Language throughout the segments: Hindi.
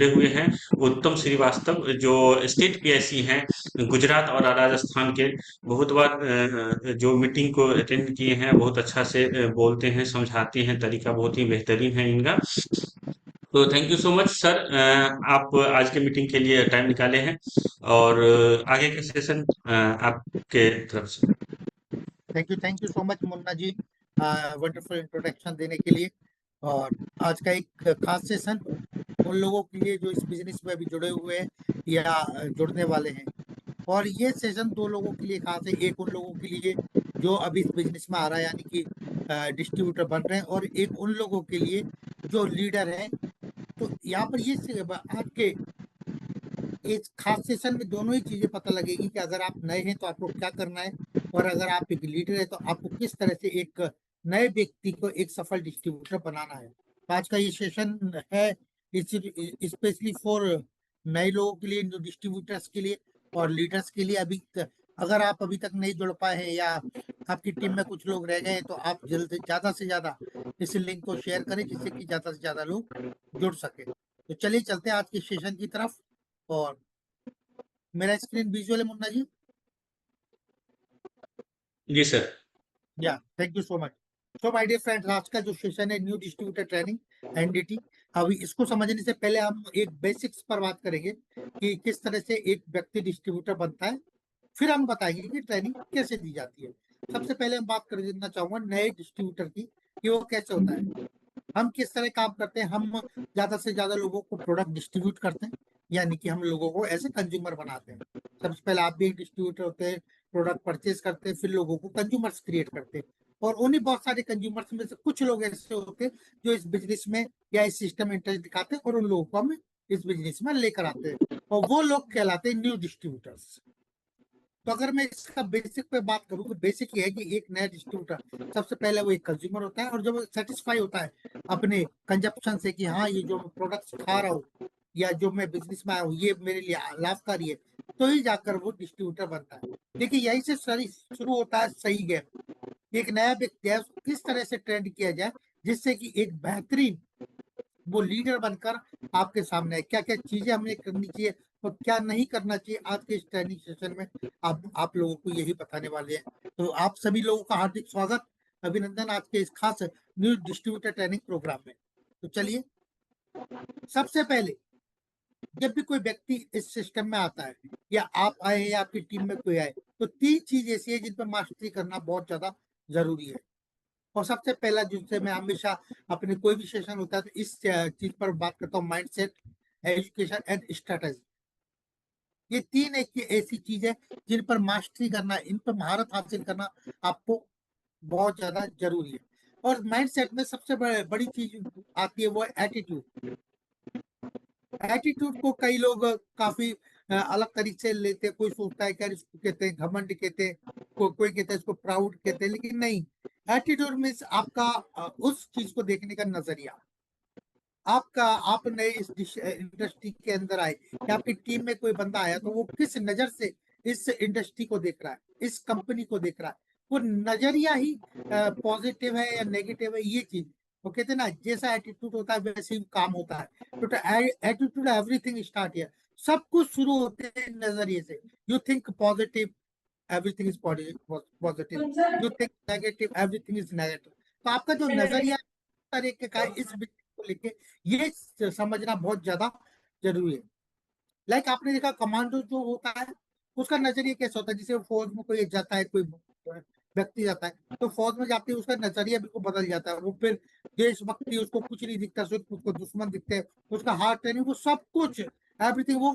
जुड़े हुए हैं। उत्तम श्रीवास्तव जो स्टेट पीआईसी हैं गुजरात और राजस्थान के, बहुत बार जो मीटिंग को अटेंड किए हैं, बहुत अच्छा से बोलते हैं, समझाते हैं, तरीका बहुत ही बेहतरीन है इनका। तो thank you so much sir, आप आज के मीटिंग के लिए टाइम निकाले हैं, और आगे का सेशन आपके तरफ से। Thank you so much Munna ji, wonderful introduction देने के लिए। और आज का एक खास सेशन उन लोगों के लिए जो इस बिजनेस में अभी जुड़े हुए हैं या जुड़ने वाले हैं। और ये सेशन दो लोगों के लिए खास है, एक उन लोगों के लिए जो अभी इस बिजनेस में आ रहा है यानी कि डिस्ट्रीब्यूटर बन रहे हैं, और एक उन लोगों के लिए जो लीडर है। तो यहाँ पर आज के इस खास सेशन में दोनों ही चीजें पता लगेगी कि अगर आप नए हैं तो आपको क्या करना है, और अगर आप एक लीडर है तो आपको किस तरह से एक नए व्यक्ति को एक सफल डिस्ट्रीब्यूटर बनाना है। तो आज का ये सेशन है स्पेशली फॉर नए लोगों के लिए, न्यू डिस्ट्रीब्यूटर्स के लिए और लीडर्स के लिए। अगर आप अभी तक नहीं जुड़ पाए हैं या आपकी टीम में कुछ लोग रह गए हैं, तो आप जल्द ज्यादा से ज्यादा इस लिंक को शेयर करें जिससे कि ज्यादा से ज्यादा लोग जुड़ सके। तो चलिए चलते हैं आज के सेशन की तरफ। और मेरा स्क्रीन विजुअल है मुन्ना जी? जी सर। या thank you so much. So my dear friends, आज का जो सेशन है न्यू डिस्ट्रीब्यूटर ट्रेनिंग एनडीटी। अभी इसको समझने से पहले हम एक बेसिक्स पर बात करेंगे कि किस तरह से एक व्यक्ति डिस्ट्रीब्यूटर बनता है। फिर हम बताएंगे कि ट्रेनिंग कैसे दी जाती है। सबसे पहले हम बात करना चाहूंगा नए डिस्ट्रीब्यूटर की कि वो कैसे होता है, हम किस तरह काम करते हैं। हम ज्यादा से ज्यादा लोगों को प्रोडक्ट डिस्ट्रीब्यूट करते हैं, यानी कि हम लोगों को एज ए कंज्यूमर बनाते हैं। सबसे पहले आप भी एक डिस्ट्रीब्यूटर होते हैं, प्रोडक्ट परचेज करते हैं, फिर लोगों को कंज्यूमर्स क्रिएट करते हैं। और उन्हीं बहुत सारे कंज्यूमर्स में से कुछ लोग ऐसे होते हैं जो इस बिजनेस में या इस सिस्टम में इंटरेस्ट दिखाते हैं, और उन लोगों को हम इस बिजनेस में लेकर आते हैं, और वो लोग कहलाते हैं न्यू डिस्ट्रीब्यूटर्स। तो अगर मैं इसका बेसिक पे बात करूँ तो बेसिक ये है कि एक नया डिस्ट्रीब्यूटर सबसे पहले वो एक कंज्यूमर होता है, और जब वो सेटिस्फाई होता है अपने कंजप्शन से कि हाँ ये जो प्रोडक्ट्स खा रहा हूँ या जो मैं बिजनेस में आया हूँ ये मेरे लिए लाभकारी है, तो ही जाकर वो डिस्ट्रीब्यूटर बनता है। देखिए यही से शुरू होता है सही गैप। एक नया व्यक्ति है उसको किस तरह से ट्रेंड किया जाए जिससे कि एक बेहतरीन वो लीडर बनकर आपके सामने है। क्या क्या चीजें हमें करनी चाहिए और क्या नहीं करना चाहिए, आज के इस ट्रेनिंग सेशन में आप लोगों को यही बताने वाले हैं। तो आप सभी लोगों का हार्दिक स्वागत, अभिनंदन आज के इस खास न्यू डिस्ट्रीब्यूटर ट्रेनिंग प्रोग्राम में। तो चलिए, सबसे पहले जब भी कोई व्यक्ति इस सिस्टम में आता है या आप आए या आपकी टीम में कोई आए, तो तीन चीज ऐसी है जिन पर मास्टरी करना बहुत ज्यादा जरूरी है। और सबसे पहला जिससे मैं हमेशा अपने कोई भी सेशन होता है तो इस चीज पर बात करता हूँ, माइंडसेट, एजुकेशन एंड स्ट्रेटेजी। ये तीन एक ऐसी चीज है जिन पर मास्टरी करना, इन पर महारत हासिल करना आपको बहुत ज्यादा जरूरी है। और माइंडसेट में सबसे बड़ी चीज आती है वो एटीट्यूड। एटीट्यूड को कई लोग काफी अलग तरीके से लेते हैं। कोई सोचता है कि यार इसको कहते हैं घमंड, कहते हैं कोई कहते हैं इसको प्राउड कहते हैं, लेकिन नहीं। एटीट्यूड मीन्स आपका उस चीज को देखने का नजरिया। आपका आप नए इस इंडस्ट्री के अंदर आए या आपकी टीम में कोई बंदा आया तो वो किस नजर से इस इंडस्ट्री को देख रहा है, इस कंपनी को देख रहा है, वो नजरिया ही पॉजिटिव है या नेगेटिव है, ये चीज। वो कहते हैं ना, जैसा एटीट्यूड होता है वैसे ही काम होता है। तो एटीट्यूड एवरीथिंग स्टार्ट हियर। सब कुछ शुरू होते हैं नजरिए से। You think positive, everything is positive. You think negative, everything is negative. तो आपका जो नजरिया तरीके का है इस विषय को लेके, ये समझना बहुत ज्यादा जरूरी है। लाइक आपने देखा कमांडो जो होता है उसका नजरिया कैसा होता है। जैसे फौज में कोई जाता है, कोई व्यक्ति जाता है तो फौज में जाते ही उसका नजरिया बिल्कुल बदल जाता है। वो फिर देशभक्ति उसको कुछ नहीं दिखता, सिर्फ उसको दुश्मन दिखते हैं। उसका हार्ट ट्रेनिंग, वो सब कुछ एवरीथिंग, वो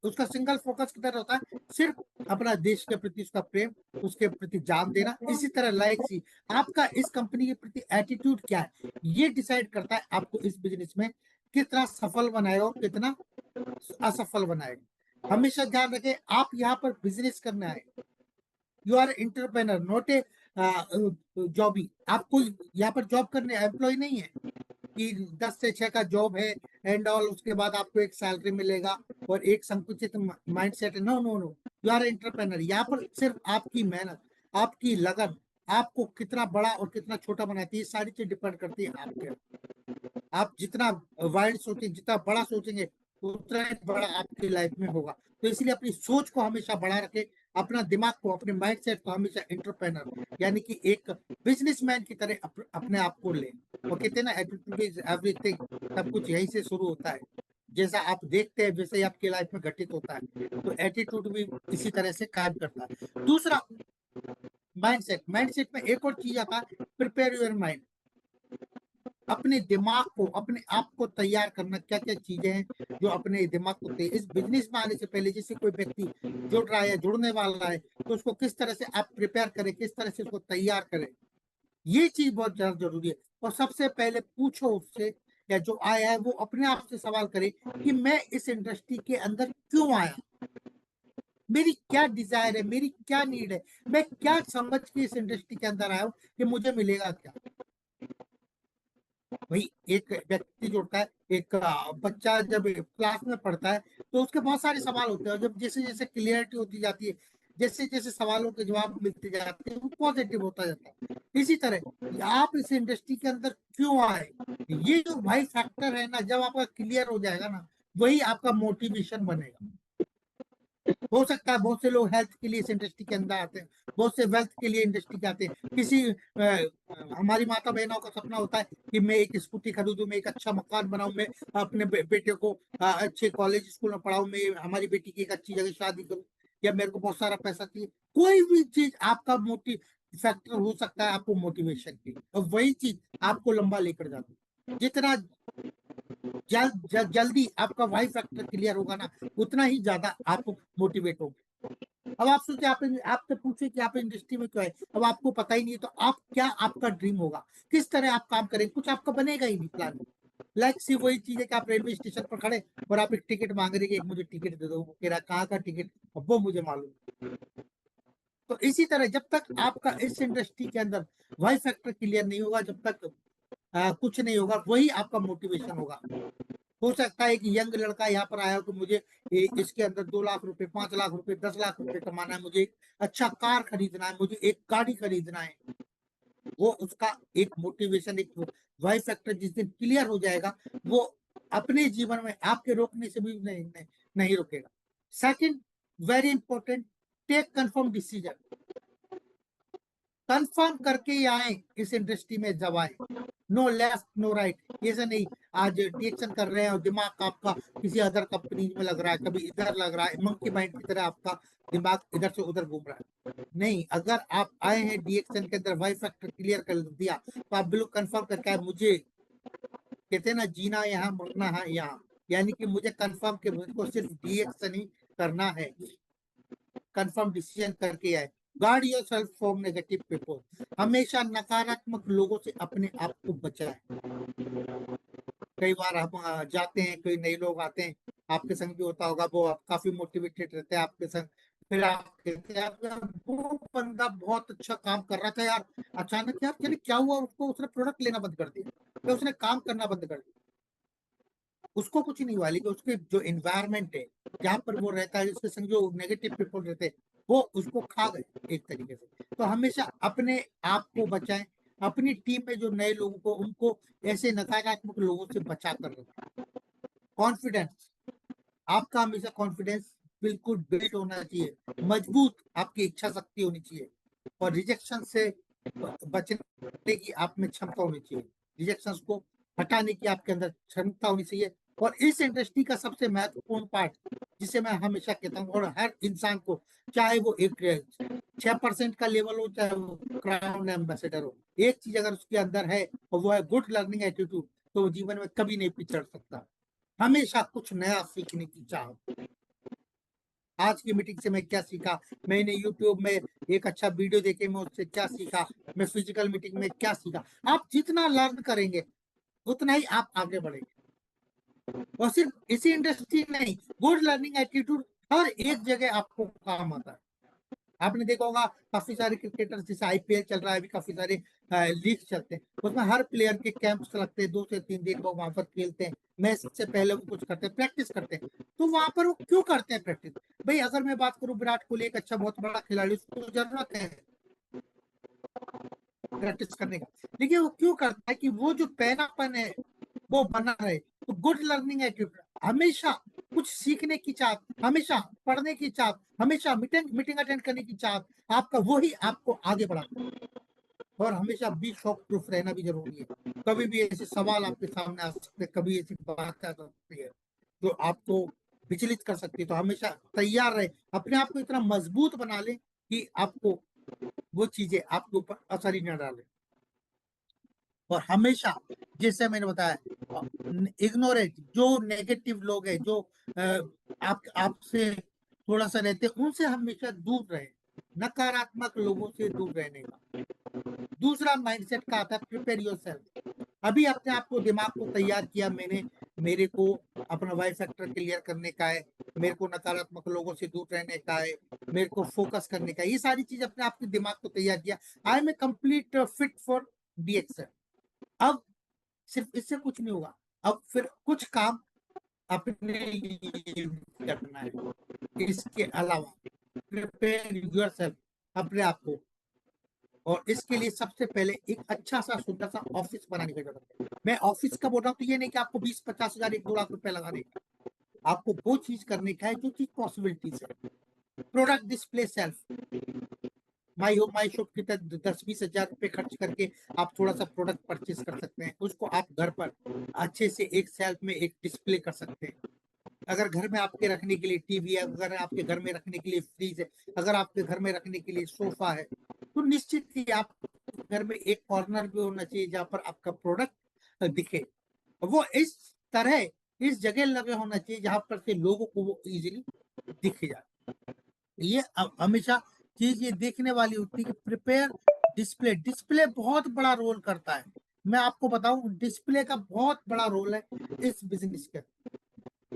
उसका सिंगल फोकस किधर होता है, सिर्फ अपना देश के प्रति उसका प्रेम, उसके प्रति जान देना। इसी तरह लाइक सी आपका इस कंपनी के प्रति एटीट्यूड क्या है, ये डिसाइड करता है आपको इस बिजनेस में कितना सफल बनाएगा और कितना असफल बनाएगा। हमेशा ध्यान रखें, आप यहाँ पर बिजनेस करने आए, you are entrepreneur not a jobby. आपको यहाँ पर जॉब करने एम्प्लॉय नहीं है कि 10 से 6 का जॉब है एंड ऑल, उसके बाद आपको एक सैलरी मिलेगा और एक संकुचित माइंडसेट है। No no no, you are entrepreneur. यहाँ पर सिर्फ आपकी मेहनत, आपकी लगन आपको कितना बड़ा और कितना छोटा बनाती है, ये सारी चीज डिपेंड करती है आपके। आप जितना वाइड सोचेंगे, जितना बड़ा सोचेंगे, उतना ही बड़ा आपकी लाइफ में होगा। तो इसलिए अपनी सोच को हमेशा बड़ा रखें, अपना दिमाग को, अपने माइंड सेट को हमेशा एंटरप्रेनर यानी कि एक बिजनेसमैन की तरह अपने आप को लें। वो कहते हैं ना, एटीट्यूड इज एवरीथिंग, सब कुछ यहीं से शुरू होता है। जैसा आप देखते हैं वैसे ही आपकी लाइफ में घटित होता है। तो एटीट्यूड भी इसी तरह से काम करता है। दूसरा, माइंडसेट। माइंडसेट में एक और चीज आता है, प्रिपेयर योर माइंड। अपने दिमाग को, अपने आप को तैयार करना। क्या क्या चीजें हैं जो अपने दिमाग को इस बिजनेस में आने से पहले, जैसे कोई व्यक्ति जुड़ रहा है, जुड़ने वाला है, तो उसको किस तरह से आप प्रिपेयर करें, किस तरह से उसको तैयार करें, ये चीज बहुत ज्यादा जरूरी है। और सबसे पहले पूछो उससे, या जो आया है वो अपने आप से सवाल करे कि मैं इस इंडस्ट्री के अंदर क्यों आया, मेरी क्या डिजायर है, मेरी क्या नीड है, मैं क्या समझ के इस इंडस्ट्री के अंदर आया हूँ कि मुझे मिलेगा क्या। वही एक व्यक्ति जोड़ता है, एक बच्चा जब क्लास में पढ़ता है तो उसके बहुत सारे सवाल होते हैं, और जब जैसे जैसे क्लियरिटी होती जाती है, जैसे जैसे सवालों के जवाब मिलते जाते हैं, वो पॉजिटिव होता जाता है। इसी तरह आप इस इंडस्ट्री के अंदर क्यों आए, ये जो भाई फैक्टर है ना, जब आपका क्लियर हो जाएगा ना, वही आपका मोटिवेशन बनेगा। हो सकता है बहुत से लोग हेल्थ के लिए इस इंडस्ट्री के अंदर आते हैं, बहुत से वेल्थ के लिए इंडस्ट्री के आते हैं। किसी हमारी माता बहनों का सपना होता है कि मैं एक स्कूटी खरीदूं, मैं एक अच्छा मकान बनाऊं, मैं अपने बेटे को अच्छे कॉलेज स्कूल में पढ़ाऊं, मैं हमारी बेटी की एक अच्छी जगह शादी करूं, या मेरे को बहुत सारा पैसा चाहिए। कोई भी चीज आपका मोटिव फैक्टर हो सकता है आपको मोटिवेशन की, और वही चीज आपको लंबा लेकर जाती है। जितना जल्दी आपका वाई फैक्टर क्लियर होगा ना, उतना ही ज्यादा आप मोटिवेट होंगे। अब आप सोचिए, आप आपसे पूछे कि आप इंडस्ट्री में क्यों है, अब आपको पता ही नहीं है, तो आप क्या, आपका ड्रीम होगा, किस तरह आप काम करेंगे, कुछ आपका बनेगा ही नहीं प्लान। लाइक सिर्फ वही चीज है कि आप रेलवे स्टेशन पर खड़े और आप एक टिकट मांग रहे हैं कि एक मुझे टिकट दे दो, वो कह रहा कहाँ का टिकट, अब वो मुझे मालूम। तो इसी तरह जब तक आपका इस इंडस्ट्री के अंदर वाई फैक्टर क्लियर नहीं होगा, जब तक कुछ नहीं होगा, वही आपका मोटिवेशन होगा। हो सकता है कि यंग लड़का यहाँ पर आया हो कि मुझे इसके अंदर 2 लाख रुपए, 5 लाख रुपए, 10 लाख रुपए कमाना है, मुझे एक अच्छा कार खरीदना है, मुझे एक गाड़ी खरीदना है। वो उसका एक मोटिवेशन, एक वाई फैक्टर जिस दिन क्लियर हो जाएगा, वो अपने जीवन में आपके रोकने से भी नहीं रुकेगा। Second, very important, take confirm decision. Confirm करके ही आए इस इंडस्ट्री में जब आए। नो लेफ्ट नो राइट, ऐसा नहीं आज डिएक्शन कर रहे हैं और दिमाग आपका किसी अदर कंपनी में लग रहा है, कभी इधर लग रहा है, मंकी माइंड की तरह आपका दिमाग इधर से उधर घूम रहा है। नहीं, अगर आप आए हैं डिएक्शन के अंदर, वाई फैक्टर क्लियर कर दिया, तो आप बिल्कुल कंफर्म करके आए, मुझे कहते हैं ना, जीना यहाँ मरना है यहाँ, यानी कि मुझे कंफर्म के मुझको सिर्फ डिएक्शन ही करना है। कंफर्म डिसीजन करके आए। Guard your self from negative people. हमेशा नकारात्मक लोगों से अपने आप को बचाएं। कई बार हम जाते हैं, कोई नए लोग आते हैं, आपके संग भी होता होगा, वो आप काफी मोटिवेटेड रहते हैं आपके संग, फिर आप कहते हैं यार वो बंदा बहुत अच्छा काम कर रहा था यार, अचानक यार चलिए क्या हुआ उसको, उसने प्रोडक्ट लेना बंद कर दिया, या उसने काम करना बंद कर दिया। उसको कुछ नहीं हुआ, लेकिन उसके जो एनवायरमेंट है, जहाँ पर वो रहता है, उसके संग जो नेगेटिव पीपल रहते हैं, वो उसको खा गए एक तरीके से। तो हमेशा अपने आप को बचाएं, अपनी टीम में जो नए लोगों को, उनको ऐसे नकारात्मक लोगों से बचा कर रखें। कॉन्फिडेंस, आपका हमेशा कॉन्फिडेंस बिल्कुल बेस्ट होना चाहिए, मजबूत आपकी इच्छा शक्ति होनी चाहिए, और रिजेक्शन से बचने की आप में क्षमता होनी चाहिए, रिजेक्शन को हटाने की आपके अंदर क्षमता होनी चाहिए। और इस इंडस्ट्री का सबसे महत्वपूर्ण पार्ट, जिसे मैं हमेशा कहता हूँ, और हर इंसान को, चाहे वो एक 6% का लेवल हो, चाहे वो क्राउन एम्बेसडर हो, एक चीज अगर उसके अंदर है और वो है गुड लर्निंग एटीट्यूड, तो वो जीवन में कभी नहीं पिछड़ सकता। हमेशा कुछ नया सीखने की चाह। आज की मीटिंग से मैं क्या सीखा, मैंने यूट्यूब में एक अच्छा वीडियो देखे, मैं उससे क्या सीखा, मैं फिजिकल मीटिंग में क्या सीखा। आप जितना लर्न करेंगे उतना ही आप आगे बढ़ेंगे। और सिर्फ इसी इंडस्ट्री नहीं, गुड लर्निंग एटीट्यूड हर एक जगह आपको काम आता है। आपने देखा होगा काफी सारे क्रिकेटर्स, जैसे आईपीएल चल रहा है अभी, काफी सारे लीग चलते हैं, उसमें हर प्लेयर के कैंप्स लगते हैं, 2 से 3 दिन वो वहां पर खेलते हैं, मैच से पहले वो कुछ करते हैं, प्रैक्टिस करते हैं। तो वहां पर वो क्यों करते हैं प्रैक्टिस? भाई अगर मैं बात करूं, विराट कोहली एक अच्छा बहुत बड़ा खिलाड़ी, उसको जरूरत है प्रैक्टिस करने का, लेकिन वो क्यों करता है कि वो जो पैरापन है वो बना रहे। तो गुड लर्निंग एटीट्यूड, हमेशा कुछ सीखने की चाहत, हमेशा पढ़ने की चाहत, हमेशा मीटिंग अटेंड करने की चाहत, आपका वो ही आपको आगे बढ़ाता है। और हमेशा बी शॉक प्रूफ रहना भी जरूरी है। कभी भी ऐसे सवाल आपके सामने आ सकते हैं, कभी ऐसी बात आ सकती है जो आपको विचलित कर सकती है, तो हमेशा तैयार रहे, अपने आप को इतना मजबूत बना ले कि आपको वो चीजें आपके ऊपर असर ही न डाले। और हमेशा, जैसे मैंने बताया, इग्नोरेट जो नेगेटिव लोग हैं, जो आप आपसे थोड़ा सा रहते हैं, उनसे हमेशा दूर रहे, नकारात्मक लोगों से दूर रहने का। दूसरा माइंडसेट का आता है प्रिपेयर योरसेल्फ। अभी अपने आप को, दिमाग को तैयार किया मैंने, मेरे को अपना वाई फैक्टर क्लियर करने का है, मेरे को नकारात्मक लोगों से दूर रहने का है, मेरे को फोकस करने का है, ये सारी चीज अपने आप के दिमाग को तैयार किया, I am a complete fit for DXL. अब सिर्फ इससे कुछ नहीं होगा, अब फिर कुछ काम अपने लिए करना है। इसके अलावा प्रिपेयर योरसेल्फ, अपने आप को, और इसके लिए सबसे पहले एक अच्छा सा सुंदर सा ऑफिस बनाने की जरूरत है। मैं ऑफिस का बोल रहा हूँ तो ये नहीं कि आपको 20-50 हजार 1-2 लाख रुपए लगाने, आपको वो चीज करने का है जो चीज पॉसिबिलिटीज है। Product display self, my home my shop की तरह 10-20 हजार रुपए खर्च करके आप थोड़ा सा प्रोडक्ट परचेज कर सकते हैं, उसको आप घर पर अच्छे से एक सेल्फ में एक डिस्प्ले कर सकते हैं। अगर घर में आपके रखने के लिए टीवी है, अगर आपके घर में रखने के लिए फ्रिज है, अगर आपके घर में रखने के लिए सोफा है, तो निश्चित ही आप घर में एक कॉर्नर भी होना चाहिए जहां पर आपका प्रोडक्ट दिखे। वो इस तरह इस जगह लगे होना चाहिए जहां पर से लोगों को वो इजीली दिख जाए। ये हमेशा चीज ये देखने वाली होती है कि प्रिपेयर डिस्प्ले, डिस्प्ले बहुत बड़ा रोल करता है। मैं आपको बताऊं, डिस्प्ले का बहुत बड़ा रोल है इस बिजनेस के।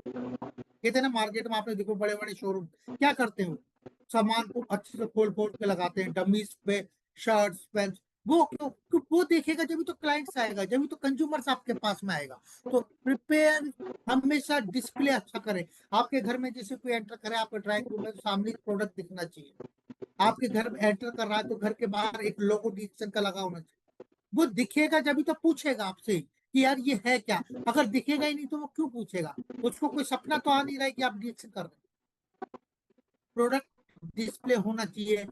कहते हैं ना, मार्केट में आपने देखो बड़े बड़े शोरूम क्या करते हो, सामान को अच्छे से खोल खोल के लगाते हैं डमीज पे, शर्ट्स पैंट्स। वो क्यों? वो देखेगा जब तो क्लाइंट्स आएगा, जब तो कंज्यूमर्स आपके पास में आएगा। तो प्रिपेयर, हमेशा डिस्प्ले अच्छा करें। आपके घर में जैसे कोई एंटर करे, आपके ड्राइंग रूम में, तो सामने प्रोडक्ट दिखना चाहिए। आपके घर में एंटर कर रहा है तो घर के बाहर एक लोगो डिक्शन का लगा होना चाहिए। वो दिखेगा जब तो पूछेगा आपसे कि यार ये है क्या। अगर दिखेगा ही नहीं तो वो क्यों पूछेगा? उसको कोई सपना तो आ नहीं रहा है कि आप डिक्शन कर रहे हैं। प्रोडक्ट डिस्प्ले होना चाहिए।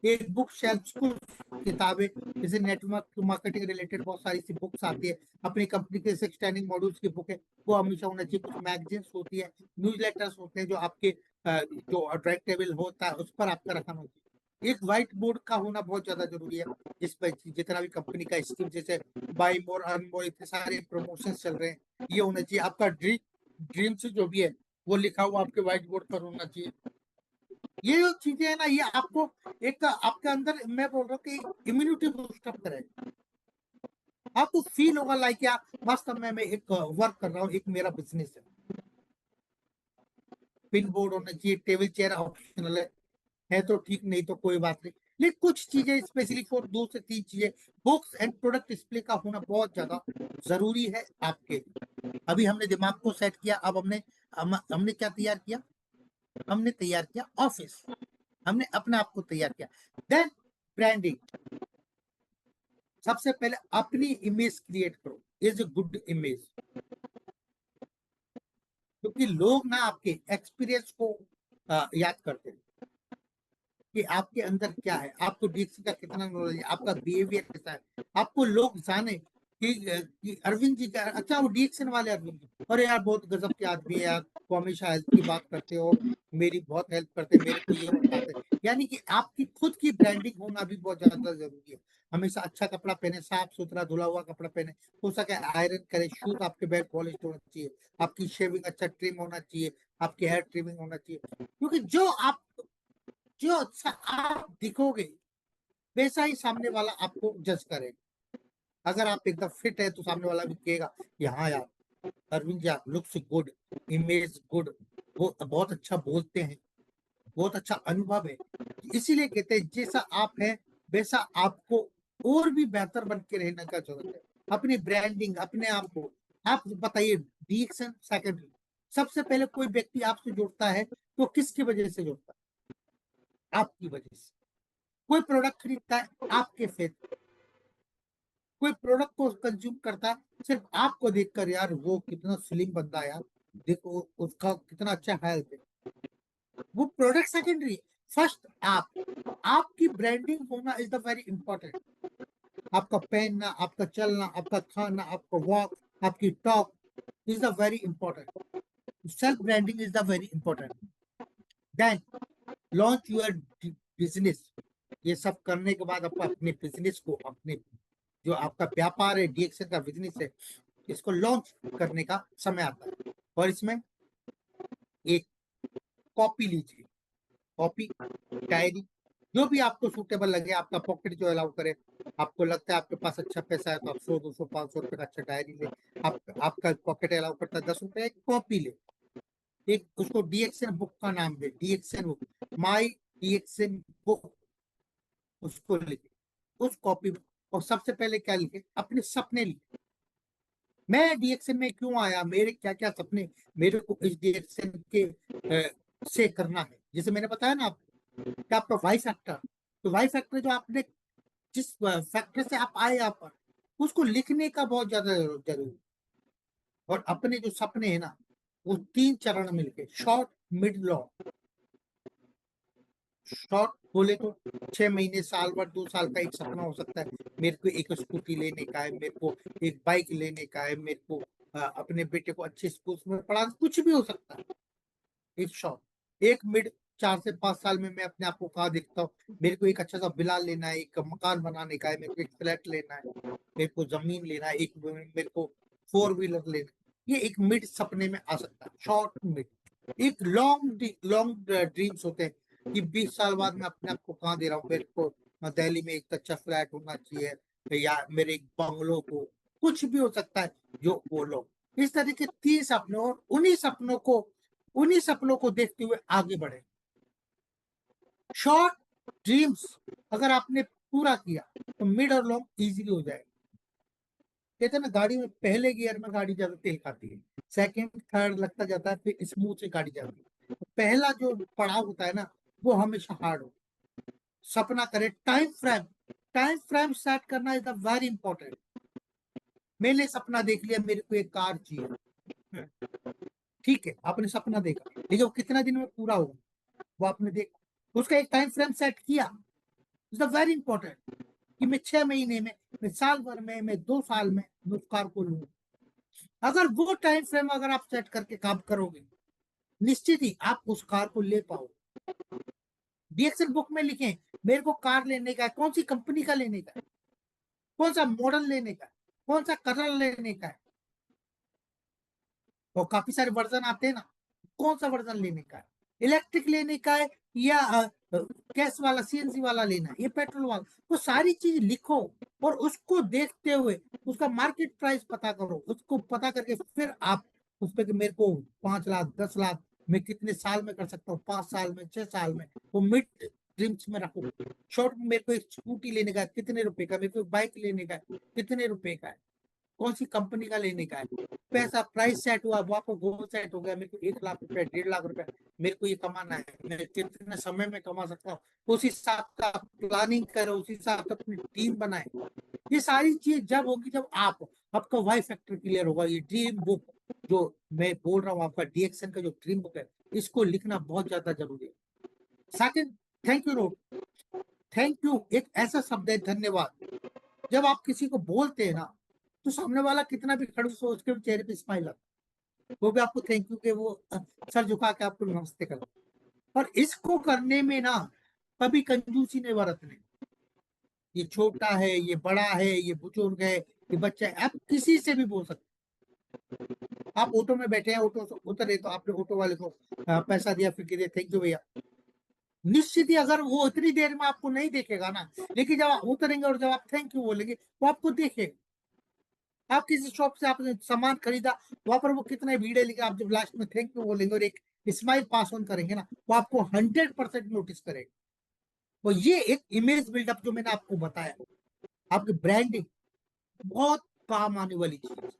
एक बुक शेल्फ, कुछ किताबें, जैसे नेटवर्क मार्केटिंग रिलेटेड बहुत सारी सी बुक्स आती है, अपनी कंपनी के स्टैंडिंग मॉड्यूल्स की बुक है, वो हमेशा होना चाहिए। कुछ मैगजीन्स होती है, न्यूज लेटर्स होते हैं जो आपके जो अट्रैक्टेबल होता है उस पर आपका रखना होता है। एक व्हाइट बोर्ड का होना बहुत ज्यादा जरूरी है, जिस पर जितना भी कंपनी का स्कीम, जैसे बाय मोर अर्न मोर, इतने सारे प्रमोशन चल रहे हैं, ये होना चाहिए। आपका ड्रीम्स जो भी है वो लिखा हुआ आपके व्हाइट बोर्ड पर होना चाहिए। ये जो चीजें है ना, ये आपको एक आपके अंदर, मैं बोल रहा हूँ कि इम्यूनिटी बूस्टअप करेगा। आपको फील होगा लाइक यार वास्तव में मैं एक वर्क कर रहा हूँ, एक मेरा बिजनेस है। पिन बोर्ड होना चाहिए, टेबल चेयर ऑप्शनल है तो ठीक, नहीं तो कोई बात नहीं। लेकिन कुछ चीजें स्पेशली फॉर 2 से 3 चीजें, बुक्स एंड प्रोडक्ट डिस्प्ले का होना बहुत ज्यादा जरूरी है आपके। अभी हमने दिमाग को सेट किया, अब हमने क्या तैयार किया? हमने तैयार किया ऑफिस, हमने अपने आप को तैयार किया। देन ब्रांडिंग, सबसे पहले अपनी इमेज क्रिएट करो, इज ए गुड इमेज। क्योंकि लोग ना आपके एक्सपीरियंस को याद करते हैं कि आपके अंदर क्या है, आपको डीएक्सी का कितना नॉलेज है, आपका बिहेवियर कैसा है। आपको लोग जाने कि अरविंद जी का, अच्छा वो डीएक्शन वाले अरविंद जी, अरे यार बहुत गजब के आदमी है यार, वो हमेशा हेल्थ की बात करते हो, मेरी बहुत हेल्प करते, मेरे को ये बताते। यानी कि आपकी खुद की ब्रांडिंग होना भी बहुत ज्यादा जरूरी है। हमेशा अच्छा कपड़ा पहने, साफ सुथरा धुला हुआ कपड़ा पहने, हो सके आयरन करे, शूज आपके बैग पॉलिश होना चाहिए, आपकी शेविंग अच्छा ट्रिम होना चाहिए, आपकी हेयर ट्रिमिंग होना चाहिए। क्योंकि जो अच्छा आप दिखोगे वैसा ही सामने वाला आपको जज करेगा। अगर आप एकदम फिट है तो सामने वाला भी कहेगा कि हाँ यार अरविंद यार लुक्स गुड, इमेज गुड, वो बहुत अच्छा बोलते हैं, बहुत अच्छा अनुभव है। इसीलिए कहते हैं जैसा आप है वैसा आपको और भी बेहतर बन के रहने का जरूरत है। अपनी ब्रांडिंग, अपने आप को आप बताइए। डिएक्शन सेकेंडरी, सबसे पहले कोई व्यक्ति आपसे जुड़ता है तो किसकी वजह से जुड़ता है? आपकी वजह से। कोई प्रोडक्ट खरीदता है आपके फेथ, कोई प्रोडक्ट को कंज्यूम करता है सिर्फ आपको देखकर, यार वो कितना स्लिम बंदा है यार, देखो उसका कितना अच्छा हेल्थ है, वो प्रोडक्ट सेकेंडरी। फर्स्ट आपकी ब्रांडिंग होना इज द वेरी इंपॉर्टेंट। आपका पहनना, आपका चलना, आपका खाना, आपका वॉक, आपकी talk is the very important. Self branding is the very important. Then launch your business. ये सब करने के बाद आपको अपने बिजनेस को, अपने जो आपका व्यापार है, डीएक्सन का बिजनेस है, इसको लॉन्च करने का समय आता है। और इसमें एक कॉपी लीजिए, कॉपी, डायरी, जो भी आपको सूटेबल लगे, आपका पॉकेट जो अलाउ करे। आपको लगता है आपके पास अच्छा पैसा है तो आप 100, 200, 500 रुपए का अच्छा डायरी ले। आपका पॉकेट अलाउ करता है 10 रुपए, एक कॉपी ले। एक उसको डीएक्सन बुक का नाम दे, डीएक्सन बुक, माई डीएक्सन बुक, उसको लिखे उस कॉपी में। और सबसे पहले क्या लिखे, अपने सपने लिखे। मैं डीएक्सन में क्यों आया, मेरे क्या क्या सपने मेरे को इस डीएक्सन के से करना है। जैसे मैंने बताया ना आपको कि आपका वाई फैक्टर, तो वाई फैक्टर जो आपने जिस फैक्टर से आप आए यहाँ पर, उसको लिखने का बहुत ज्यादा जरूरी। और अपने जो सपने हैं ना, वो 3 चरण में लिखे, शॉर्ट, मिड, लॉन्ग। शॉर्ट बोले तो 6 महीने, साल भर, 2 साल का एक सपना हो सकता है। मेरे को एक स्कूटी लेने का है, मेरे को एक बाइक लेने का है, मेरे को अपने बेटे को अच्छे स्कूल में पढ़ाना, कुछ भी हो सकता है। एक शॉर्ट। एक मिड, 4 से 5 साल में मैं अपने आप को कहाँ देखता हूँ, मेरे को एक अच्छा सा विला लेना है, एक मकान बनाने का है, मेरे को एक फ्लैट लेना है, मेरे को जमीन लेना है, एक मेरे को 4 व्हीलर लेना है। ये एक मिड सपने में आ सकता है, शॉर्ट मिड। एक लॉन्ग, लॉन्ग ड्रीम्स होते हैं कि 20 साल बाद मैं अपने आप को कहाँ दे रहा हूँ, मेरे को दिल्ली में एक अच्छा फ्लैट होना चाहिए, या मेरे एक बंगलो को, कुछ भी हो सकता है जो वो लोग। इस तरीके 3 सपने, और उन्हीं सपनों को देखते हुए आगे बढ़े। शॉर्ट ड्रीम्स अगर आपने पूरा किया तो मिड और लॉन्ग इजीली हो जाएगा। कहते हैं ना, गाड़ी में पहले गियर में गाड़ी ज्यादा तेल खाती है, सेकंड थर्ड लगता जाता है, फिर स्मूथ से गाड़ी जाती है। तो पहला जो पड़ाव होता है ना, वो हमेशा हार्ड हो। सपना करे, टाइम फ्रेम सेट करना इज द वेरी इंपॉर्टेंट। मैंने सपना देख लिया, मेरे को एक कार चाहिए, ठीक है, आपने सपना देखा, लेकिन वो कितना दिन में पूरा होगा वो आपने देखा, उसका एक टाइम फ्रेम सेट किया। इज द वेरी इंपॉर्टेंट कि मैं 6 महीने में, मैं साल भर में, मैं 2 साल में मैं उस कार को लूंगा। अगर वो टाइम फ्रेम अगर आप सेट करके काम करोगे, निश्चित ही आप उस कार को ले पाओगे। डीएक्सएल बुक में लिखें, मेरे को कार लेने का है, कौन सी कंपनी का लेने का है, कौन सा मॉडल लेने का है, कौन सा कलर लेने का है। और काफी सारे वर्जन आते हैं ना, कौन सा वर्जन लेने का है, इलेक्ट्रिक लेने का है या गैस वाला, सीएनजी वाला लेना है, ये पेट्रोल वाला, वो सारी चीज लिखो। और उसको देखते हुए उसका मार्केट प्राइस पता करो, उसको पता करके फिर आप उस पर कि मेरे को 5 लाख, 10 लाख मैं कितने साल में कर सकता हूँ, 5 साल में, 6 साल में, वो मिड ड्रीम्स में रखो। शॉर्ट में मेरे को एक स्कूटी लेने का है, कितने रुपए का, मेरे को बाइक लेने का है, कितने रुपए का है, कौन सी कंपनी का लेने का है। पैसा प्राइस सेट हुआ, वो आपको गोल सेट हो गया, मेरे को 1 लाख रुपए, 1.5 लाख रुपए मेरे को ये कमाना है, मैं कितने समय में कमा सकता हूँ, उस हिसाब का प्लानिंग करो, उस हिसाब से अपनी टीम बनाए। ये सारी चीज जब होगी, जब आपका वाई फैक्टर क्लियर होगा। ये ड्रीम बुक जो मैं बोल रहा हूँ, आपका डीएक्सन का जो ड्रीम बुक है, इसको लिखना बहुत ज्यादा जरूरी है। Second, thank you note. Thank you एक ऐसा शब्द है, धन्यवाद। जब आप किसी को बोलते हैं ना, तो सामने वाला कितना भी खड़ूस हो, उसके चेहरे पे स्माइल आता है, वो भी आपको थैंक यू के वो सर झुका के आपको नमस्ते करता है। और इसको करने में ना कभी कंजूसी नहीं बरतने। ये छोटा है, ये बड़ा है, ये बुजुर्ग है, ये बच्चा है, आप किसी से भी बोल सकते हैं। आप ऑटो में बैठे हैं, ऑटो से उतरे तो आपने ऑटो वाले को पैसा दिया, फिर दिया थैंक यू भैया। निश्चित ही अगर वो इतनी देर में आपको नहीं देखेगा ना, लेकिन जब आप उतरेंगे और जब आप थैंक यू बोलेंगे, वो आपको देखेगा। आप किसी शॉप से आपने सामान खरीदा, वहां पर वो कितने भीड़ है, लेकिन आप जब लास्ट में थैंक यू बोलेंगे और एक स्माइल पास ऑन करेंगे ना, वो आपको 100% नोटिस करेगा। तो ये एक इमेज बिल्डअप जो मैंने आपको बताया, आपकी ब्रांडिंग बहुत काम आने वाली चीज।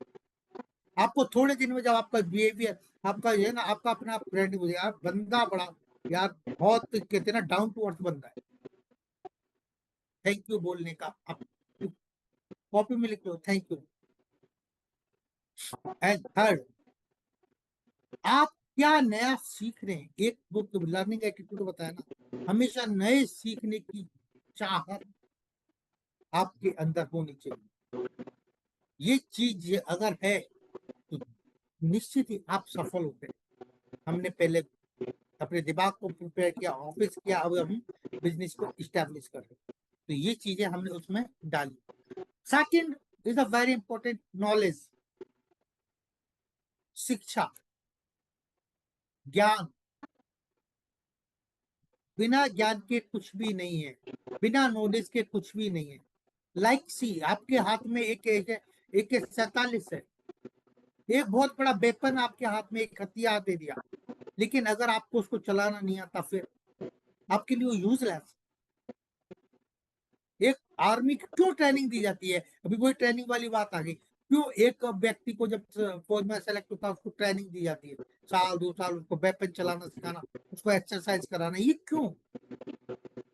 आपको थोड़े दिन में जब आपका बिहेवियर, आपका ये ना, आपका अपना ब्रांडिंग हो जाएगा, बंदा बड़ा यार, बहुत कहते हैं ना, डाउन टू अर्थ बंदा है। थैंक यू बोलने का आप कॉपी में लिख लो, थैंक यू। एंड थर्ड, आप क्या नया सीख रहे हैं। एक बुक लर्निंग एटीट्यूड बताया ना, हमेशा नए सीखने की चाहत आपके अंदर होनी चाहिए। ये चीज अगर है तो निश्चित ही आप सफल होते हैं। हमने पहले अपने दिमाग को प्रिपेयर किया, ऑफिस किया, अब हम बिजनेस को इस्टेब्लिश कर रहे हैं। तो ये चीजें हमने उसमें डाली। Second is a very important knowledge, शिक्षा, ज्ञान। बिना ज्ञान के कुछ भी नहीं है, बिना नॉलेज के कुछ भी नहीं है। लाइक सी, आपके हाथ में एक 47 है, एक बहुत बड़ा वेपन आपके हाथ में, एक हथियार दे दिया, लेकिन अगर आपको उसको चलाना नहीं आता फिर आपके लिए वो यूजलेस। एक आर्मी की क्यों ट्रेनिंग दी जाती है, अभी वही ट्रेनिंग वाली बात आ गई। क्यों एक व्यक्ति को जब फौज में सेलेक्ट होता है उसको ट्रेनिंग दी जाती है, 1 2 साल उसको वेपन चलाना सिखाना, उसको एक्सरसाइज कराना, ये क्यों।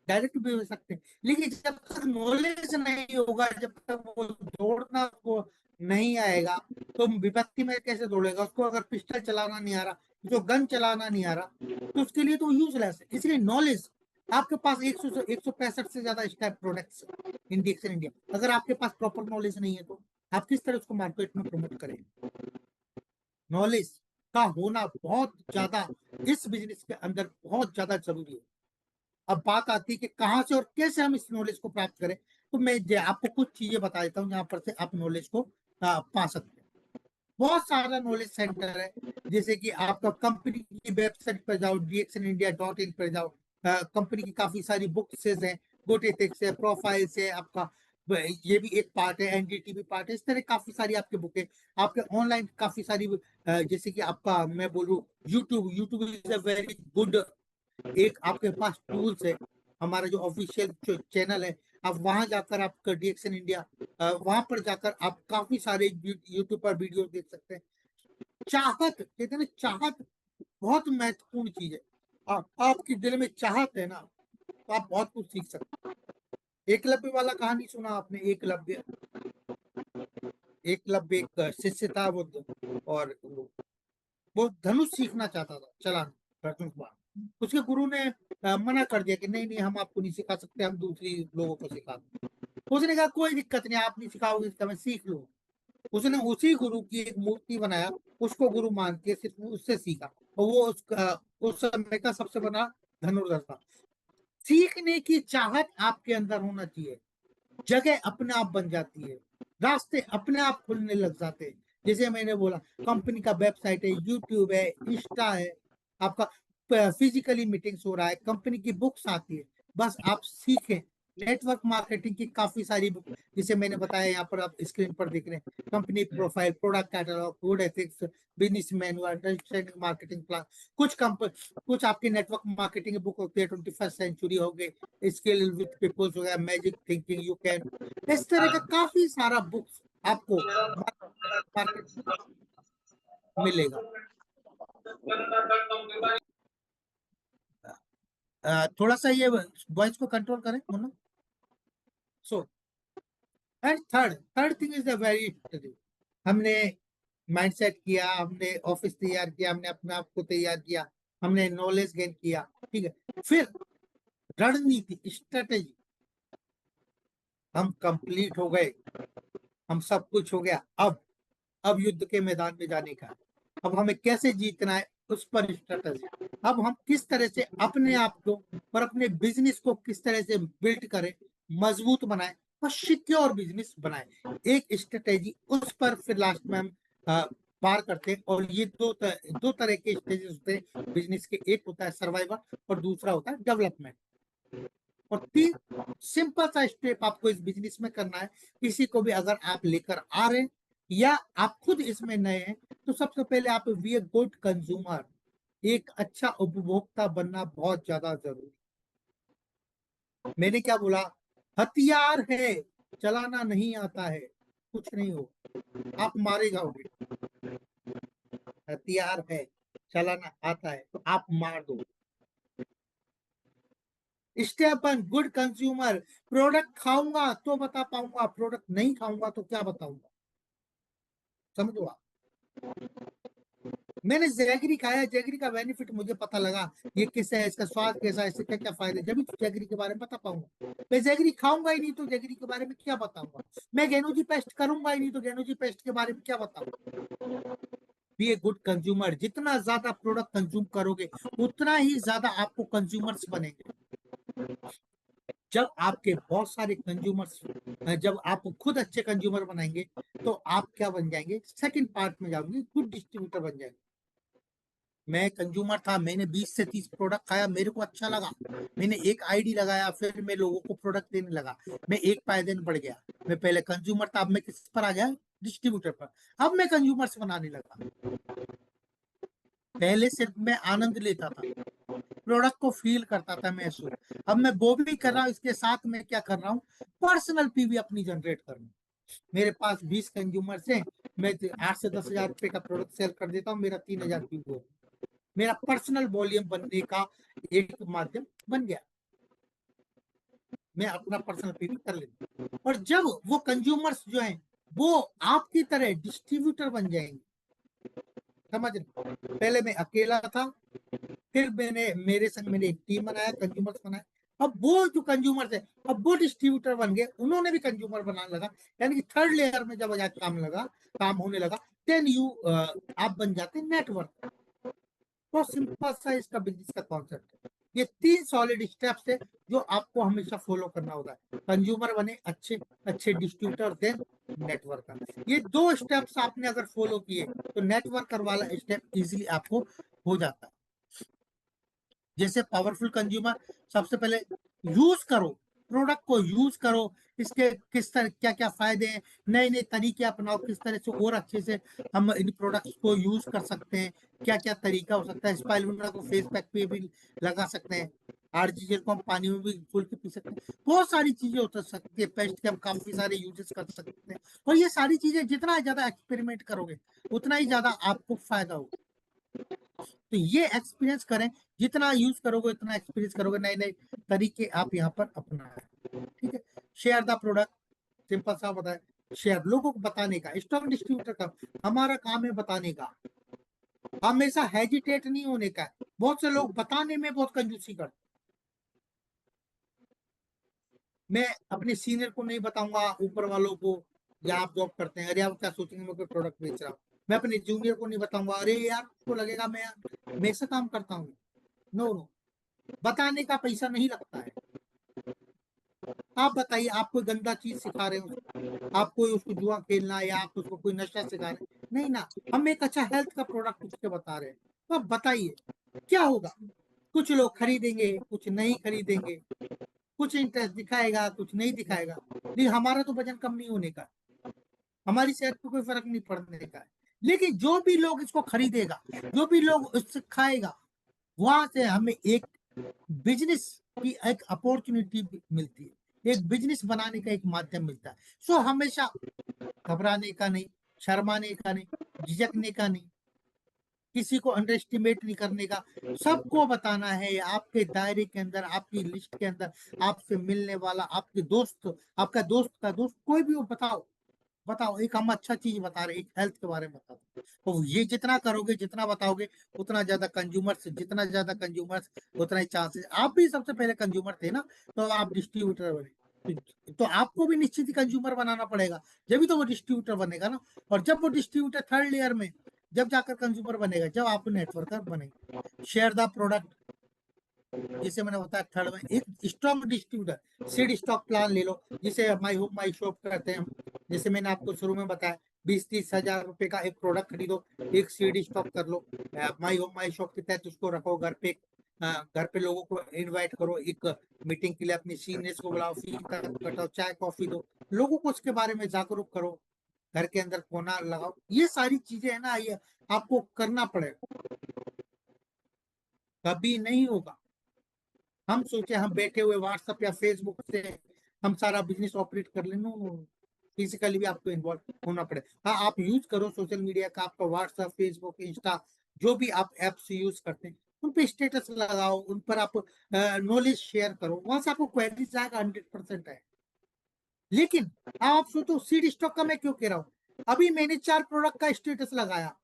डायरेक्ट भी हो सकते हैं, लेकिन जब तक नॉलेज नहीं होगा, जब तक वो दौड़ना उसको नहीं आएगा, तो विपत्ति में कैसे दौड़ेगा। उसको अगर पिस्टल चलाना नहीं आ रहा, जो गन चलाना नहीं आ रहा, तो उसके लिए तो यूजलेस है। इसलिए नॉलेज, आपके पास 165 से ज्यादा स्टेप प्रोडक्ट्स इंडिया इंडिया, अगर आपके पास प्रॉपर नॉलेज नहीं है तो आप किस तरह उसको मार्केट में प्रमोट करें। नॉलेज का होना बहुत ज्यादा इस बिजनेस के अंदर बहुत ज्यादा जरूरी है। अब बात आती है कि कहाँ से और कैसे हम इस नॉलेज को प्राप्त करें, तो मैं आपको कुछ चीजें बता देता हूँ जहां पर से आप नॉलेज को पा सकते हैं। बहुत सारा नॉलेज सेंटर है, जैसे कि आपका कंपनी की वेबसाइट पर जाओ, dxnindia.in पर जाओ। कंपनी की काफी सारी बुक्स हैं, गोटेथिक्स है, प्रोफाइल्स है आपका, ये भी एक पार्ट है, एनडीटी भी पार्ट है। इस तरह काफी सारी आपकी बुक है। आपके ऑनलाइन काफी सारी जैसे कि आपका मैं बोलूँ, YouTube is a very good, एक आपके पास टूल्स है। हमारा जो ऑफिशियल चैनल है, आप वहां जाकर आपका डीएक्सन इंडिया, वहां पर जाकर आप काफी सारे यूट्यूब पर वीडियो देख सकते हैं। चाहत, कहते हैं ना, चाहत बहुत महत्वपूर्ण चीज है। आपके दिल में चाहत है ना, तो आप बहुत कुछ सीख सकते हैं। एकलव्य वाला कहानी सुना आपने, एकलव्य। एकलव्य एक शिष्य था, और वो धनुष सीखना चाहता था, चलाना, धनुष बाण। उसके गुरु ने मना कर दिया कि नहीं नहीं, हम आपको नहीं सिखा सकते, हम दूसरी लोगों को सिखाते। उसने कहा कोई दिक्कत नहीं, आप नहीं सिखाओगे तो मैं सीख लूँ। उसने उसी गुरु की एक मूर्ति बनाया, उसको गुरु मान के सिर्फ उससे सीखा, और वो उस समय का सबसे बड़ा धनुर्धर था। सीखने की चाहत आपके अंदर होना चाहिए, जगह अपने आप बन जाती है, रास्ते अपने आप खुलने लग जाते हैं। जैसे मैंने बोला, कंपनी का वेबसाइट है, यूट्यूब है, इंस्टा है, आपका फिजिकली मीटिंग्स हो रहा है, कंपनी की बुक्स आती है, बस आप सीखें। नेटवर्क मार्केटिंग की काफी सारी बुक, जिसे मैंने बताया, यहाँ पर आप स्क्रीन पर देख रहे हैं, company profile, product catalogue, good ethics, business manual, understanding marketing plan. कुछ आपकी नेटवर्क मार्केटिंग बुक होती है, 21st सेंचुरी हो गई, स्किल विद पीपल्स हो गया, मैजिक थिंकिंग यू कैन। इस तरह का काफी सारा बुक्स आपको मार्केट मिलेगा। थोड़ा सा ये वॉइस को कंट्रोल करें Munna. So and third thing is the very, हमने माइंडसेट किया, हमने ऑफिस तैयार किया, हमने अपने आप को तैयार किया, हमने नॉलेज गेन किया, ठीक है। फिर रणनीति, स्ट्रेटेजी, हम कंप्लीट हो गए, हम सब कुछ हो गया। अब युद्ध के मैदान में जाने का है। अब हमें कैसे जीतना है, उस पर स्ट्रेटेजी। अब हम किस तरह से अपने आप को और अपने बिजनेस को किस तरह से बिल्ड करें, मजबूत बनाए और सिक्योर बिजनेस बनाए, एक स्ट्रेटेजी, उस पर फिर लास्ट में हम पार करते हैं। और ये दो तरह के स्टेजेस होते हैं बिजनेस के, एक होता है सर्वाइवल और दूसरा होता है डेवलपमेंट। और 3 सिंपल सा स्टेप आपको इस बिजनेस में करना है। किसी को भी अगर आप लेकर आ रहे हैं या आप खुद इसमें नए हैं, तो सबसे पहले आप बी ए गुड कंज्यूमर, एक अच्छा उपभोक्ता बनना बहुत ज्यादा जरूरी। मैंने क्या बोला, हथियार है, चलाना नहीं आता है, कुछ नहीं हो, आप मारे जाओगे। हथियार है, चलाना आता है, तो आप मार दो। Step one, good consumer. Product खाऊंगा तो बता पाऊंगा, प्रोडक्ट नहीं खाऊंगा तो क्या बताऊंगा, समझो आप। मैंने जैगरी खाया, जैगरी का बेनिफिट मुझे पता लगा, ये किससे है, इसका स्वाद कैसा है, इससे क्या क्या फायदे, जब भी जैगरी के बारे में बता पाऊंगा। मैं जैगरी खाऊंगा ही नहीं तो जैगरी के बारे में क्या बताऊंगा। मैं गेनोजी पेस्ट करूंगा ही नहीं तो गेनोजी पेस्ट के बारे में क्या बताऊंगा। बी ए गुड कंज्यूमर, जितना ज्यादा प्रोडक्ट कंज्यूम करोगे उतना ही ज्यादा आपको कंज्यूमर्स बनेंगे। जब आपके बहुत सारे कंज्यूमर्स, जब आप खुद अच्छे कंज्यूमर बनाएंगे तो आप क्या बन जाएंगे, सेकंड पार्ट में जाओगे, गुड डिस्ट्रीब्यूटर बन जाएंगे। मैं कंज्यूमर था, मैंने 20 से 30 प्रोडक्ट खाया, मेरे को अच्छा लगा, मैंने एक आईडी लगाया, फिर मैं लोगों को प्रोडक्ट देने लगा, मैं एक पायदान बढ़ गया। मैं पहले कंज्यूमर था, अब मैं किस पर आ गया, डिस्ट्रीब्यूटर पर। अब मैं कंज्यूमर्स बनाने लगा। पहले सिर्फ मैं आनंद लेता था, प्रोडक्ट को फील करता था महसूस। अब मैं वो भी कर रहा हूँ, इसके साथ मैं क्या कर रहा हूँ, पर्सनल पीवी अपनी जनरेट कर रहा हूँ। मेरे पास 20 कंज्यूमर्स हैं, मैं 8 से 10 हजार रुपए का प्रोडक्ट सेल कर देता हूँ, मेरा 3 हजार पीवी हो, मेरा पर्सनल वॉल्यूम बनने का एक माध्यम बन गया। मैं अपना पर्सनल पीवी कर लेता हूँ। और जब वो कंज्यूमर्स जो हैं वो आपकी तरह डिस्ट्रीब्यूटर बन जाएंगे, समझ रहे, पहले मैं अकेला था, फिर मेरे संग मैंने एक टीम बनाया, कंज्यूमर्स बनाया, अब वो जो कंज्यूमर्स है अब वो डिस्ट्रीब्यूटर बन गए, उन्होंने भी कंज्यूमर बनाने लगा। यानी कि थर्ड लेयर में जब काम होने लगा, देन आप बन जाते नेटवर्क। तो सिंपल सा इसका बिजनेस का कॉन्सेप्ट है। ये 3 सॉलिड स्टेप्स है जो आपको हमेशा फॉलो करना होगा। कंज्यूमर बने, अच्छे अच्छे डिस्ट्रीब्यूटर, देन नेटवर्कर। ये 2 स्टेप्स आपने अगर फॉलो किए तो नेटवर्कर वाला स्टेप इजीली आपको हो जाता है। जैसे पावरफुल कंज्यूमर, सबसे पहले यूज करो, प्रोडक्ट को यूज करो, इसके किस तरह क्या क्या फायदे हैं, नए नए तरीके अपनाओ, किस तरह से और अच्छे से हम इन प्रोडक्ट्स को यूज कर सकते हैं, क्या क्या तरीका हो सकता है। स्पाइरुलिना को फेस पैक पे भी लगा सकते हैं, आरजीएल को हम पानी में भी घोल के पी सकते हैं, बहुत सारी चीजें हो सकती है। पेस्ट के हम काफी सारे यूजेस कर सकते हैं। और ये सारी चीजें जितना ज्यादा एक्सपेरिमेंट करोगे उतना ही ज्यादा आपको फायदा होगा। तो ये एक्सपीरियंस करें, जितना यूज करोगे उतना एक्सपीरियंस करोगे, नए नए तरीके आप यहाँ पर अपनाएं। ठीक है, शेयर द प्रोडक्ट, सिंपल सा बताए, शेयर, लोगों को बताने का, स्ट्रॉन्ग डिस्ट्रीब्यूटर का हमारा काम है बताने का, हमेशा हेजिटेट नहीं होने का। बहुत से लोग बताने में बहुत कंजूसी करते, मैं अपने सीनियर को नहीं बताऊंगा, ऊपर वालों को, या आप जॉब करते हैं, अरे आप क्या सोचेंगे मैं कोई प्रोडक्ट बेच रहा हूँ, मैं अपने जूनियर को नहीं बताऊंगा, अरे यार को लगेगा मैं ऐसा काम करता हूँ। नो नो, बताने का पैसा नहीं लगता है। आप बताइए, आप कोई गंदा चीज सिखा रहे हो, आप कोई उसको जुआ खेलना, या आप उसको कोई नशा सिखा रहे हैं, नहीं ना, हम एक अच्छा हेल्थ का प्रोडक्ट उसके बता रहे हैं, तो आप बताइए क्या होगा। कुछ लोग खरीदेंगे, कुछ नहीं खरीदेंगे, कुछ इंटरेस्ट दिखाएगा, कुछ नहीं दिखाएगा, लेकिन हमारा तो वजन कम नहीं होने का, हमारी सेहत पे कोई फर्क नहीं पड़ने का है। लेकिन जो भी लोग इसको खरीदेगा, जो भी लोग इससे खाएगा, वहां से हमें एक बिजनेस की एक अपॉर्चुनिटी मिलती है, एक बिजनेस बनाने का एक माध्यम मिलता है। सो हमेशा घबराने का नहीं, शर्माने का नहीं, झिझकने का नहीं, किसी को अंडर एस्टिमेट नहीं करने का, सबको बताना है। आपके दायरे के अंदर, आपकी लिस्ट के अंदर, आपसे मिलने वाला, आपके दोस्त, आपका दोस्त का दोस्त, कोई भी हो, बताओ बताओ, एक हम अच्छा चीज बता रहे, एक हेल्थ के बारे में बता रहे, तो ये जितना करोगे, जितना बताओगे, उतना ज्यादा कंज्यूमर्स, जितना ज्यादा कंज्यूमर्स उतना ही चांसेस। आप भी सबसे पहले कंज्यूमर थे ना, तो आप डिस्ट्रीब्यूटर बने, तो आपको भी निश्चित ही कंज्यूमर बनाना पड़ेगा, जब भी तो वो डिस्ट्रीब्यूटर बनेगा ना। और जब वो डिस्ट्रीब्यूटर थर्ड लेयर में, जब जाकर कंज्यूमर बनेगा, जब आप नेटवर्कर बनेंगे। शेयर द प्रोडक्ट, जिसे मैंने बताया थर्ड में, एक strong distributor, seed stock plan ले लो, जिसे माई होम माई शॉप करते हैं हम। जैसे मैंने आपको शुरू में बताया, 20-30 हजार रुपए का एक प्रोडक्ट खरीदो, एक सीड स्टॉक कर लो, माई होम माई शॉप के तहत उसको रखो घर पे, घर पे लोगों को इनवाइट करो, एक मीटिंग के लिए अपने सीनियर्स को बुलाओ, फी कटाओ, चाय कॉफी दो, लोगों को उसके बारे में जागरूक करो, घर के अंदर कोना लगाओ। ये सारी चीजें है ना, ये आपको करना पड़ेगा, कभी नहीं होगा। हम सोचे हम बैठे हुए व्हाट्सएप या फेसबुक से हम सारा बिजनेस ऑपरेट कर लें, नो नो, फिजिकली भी आपको इन्वॉल्व होना पड़े। हाँ, आप यूज करो सोशल मीडिया का, आपका व्हाट्सएप, फेसबुक, इंस्टा, जो भी आप एप्स यूज करते हैं, उन पे स्टेटस लगाओ, उन पर आप नॉलेज शेयर करो, वहां से आपको क्वेरीज आएगा, 100% है। लेकिन आप सोचो सीड स्टॉक का मैं क्यों कह रहा हूँ, अभी मैंने 4 प्रोडक्ट का स्टेटस लगाया,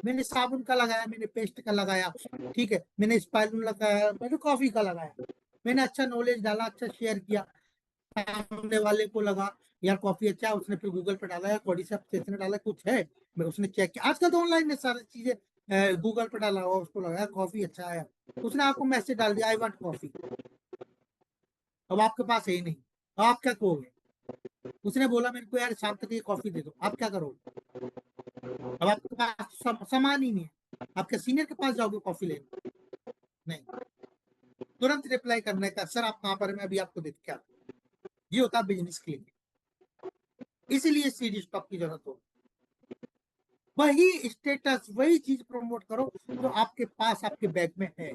मैंने साबुन का लगाया, मैंने पेस्ट का लगाया, ठीक है, मैंने स्पाइरुलिना लगाया, मैंने कॉफी का लगाया, मैंने अच्छा नॉलेज डाला, अच्छा शेयर किया, सामने वाले को लगा यार कॉफी अच्छा है, उसने फिर गूगल पे डाला, यार कॉर्डिसेप्स इसने डाला कुछ है, मैं उसने चेक किया, आजकल तो ऑनलाइन में सारी चीजें गूगल पे डाला हुआ, उसको लगा यार कॉफी अच्छा है, उसने आपको मैसेज डाल दिया आई वांट कॉफी, अब आपके पास है ही नहीं, अब आप क्या कहोगे? उसने बोला मेरे को यार शाम तक ये कॉफी दे दो, आप क्या करोगे? अब आपके पास सामान ही नहीं है, आपके सीनियर के पास जाओगे कॉफी लेने? नहीं, तुरंत रिप्लाई करने का, सर आप कहाँ पर हैं, मैं अभी आपको देख क्या, ये होता है बिजनेस के लिए, इसीलिए सीडी स्टॉक की जरूरत हो। वही स्टेटस, वही चीज प्रमोट करो जो आपके पास आपके बैग में है,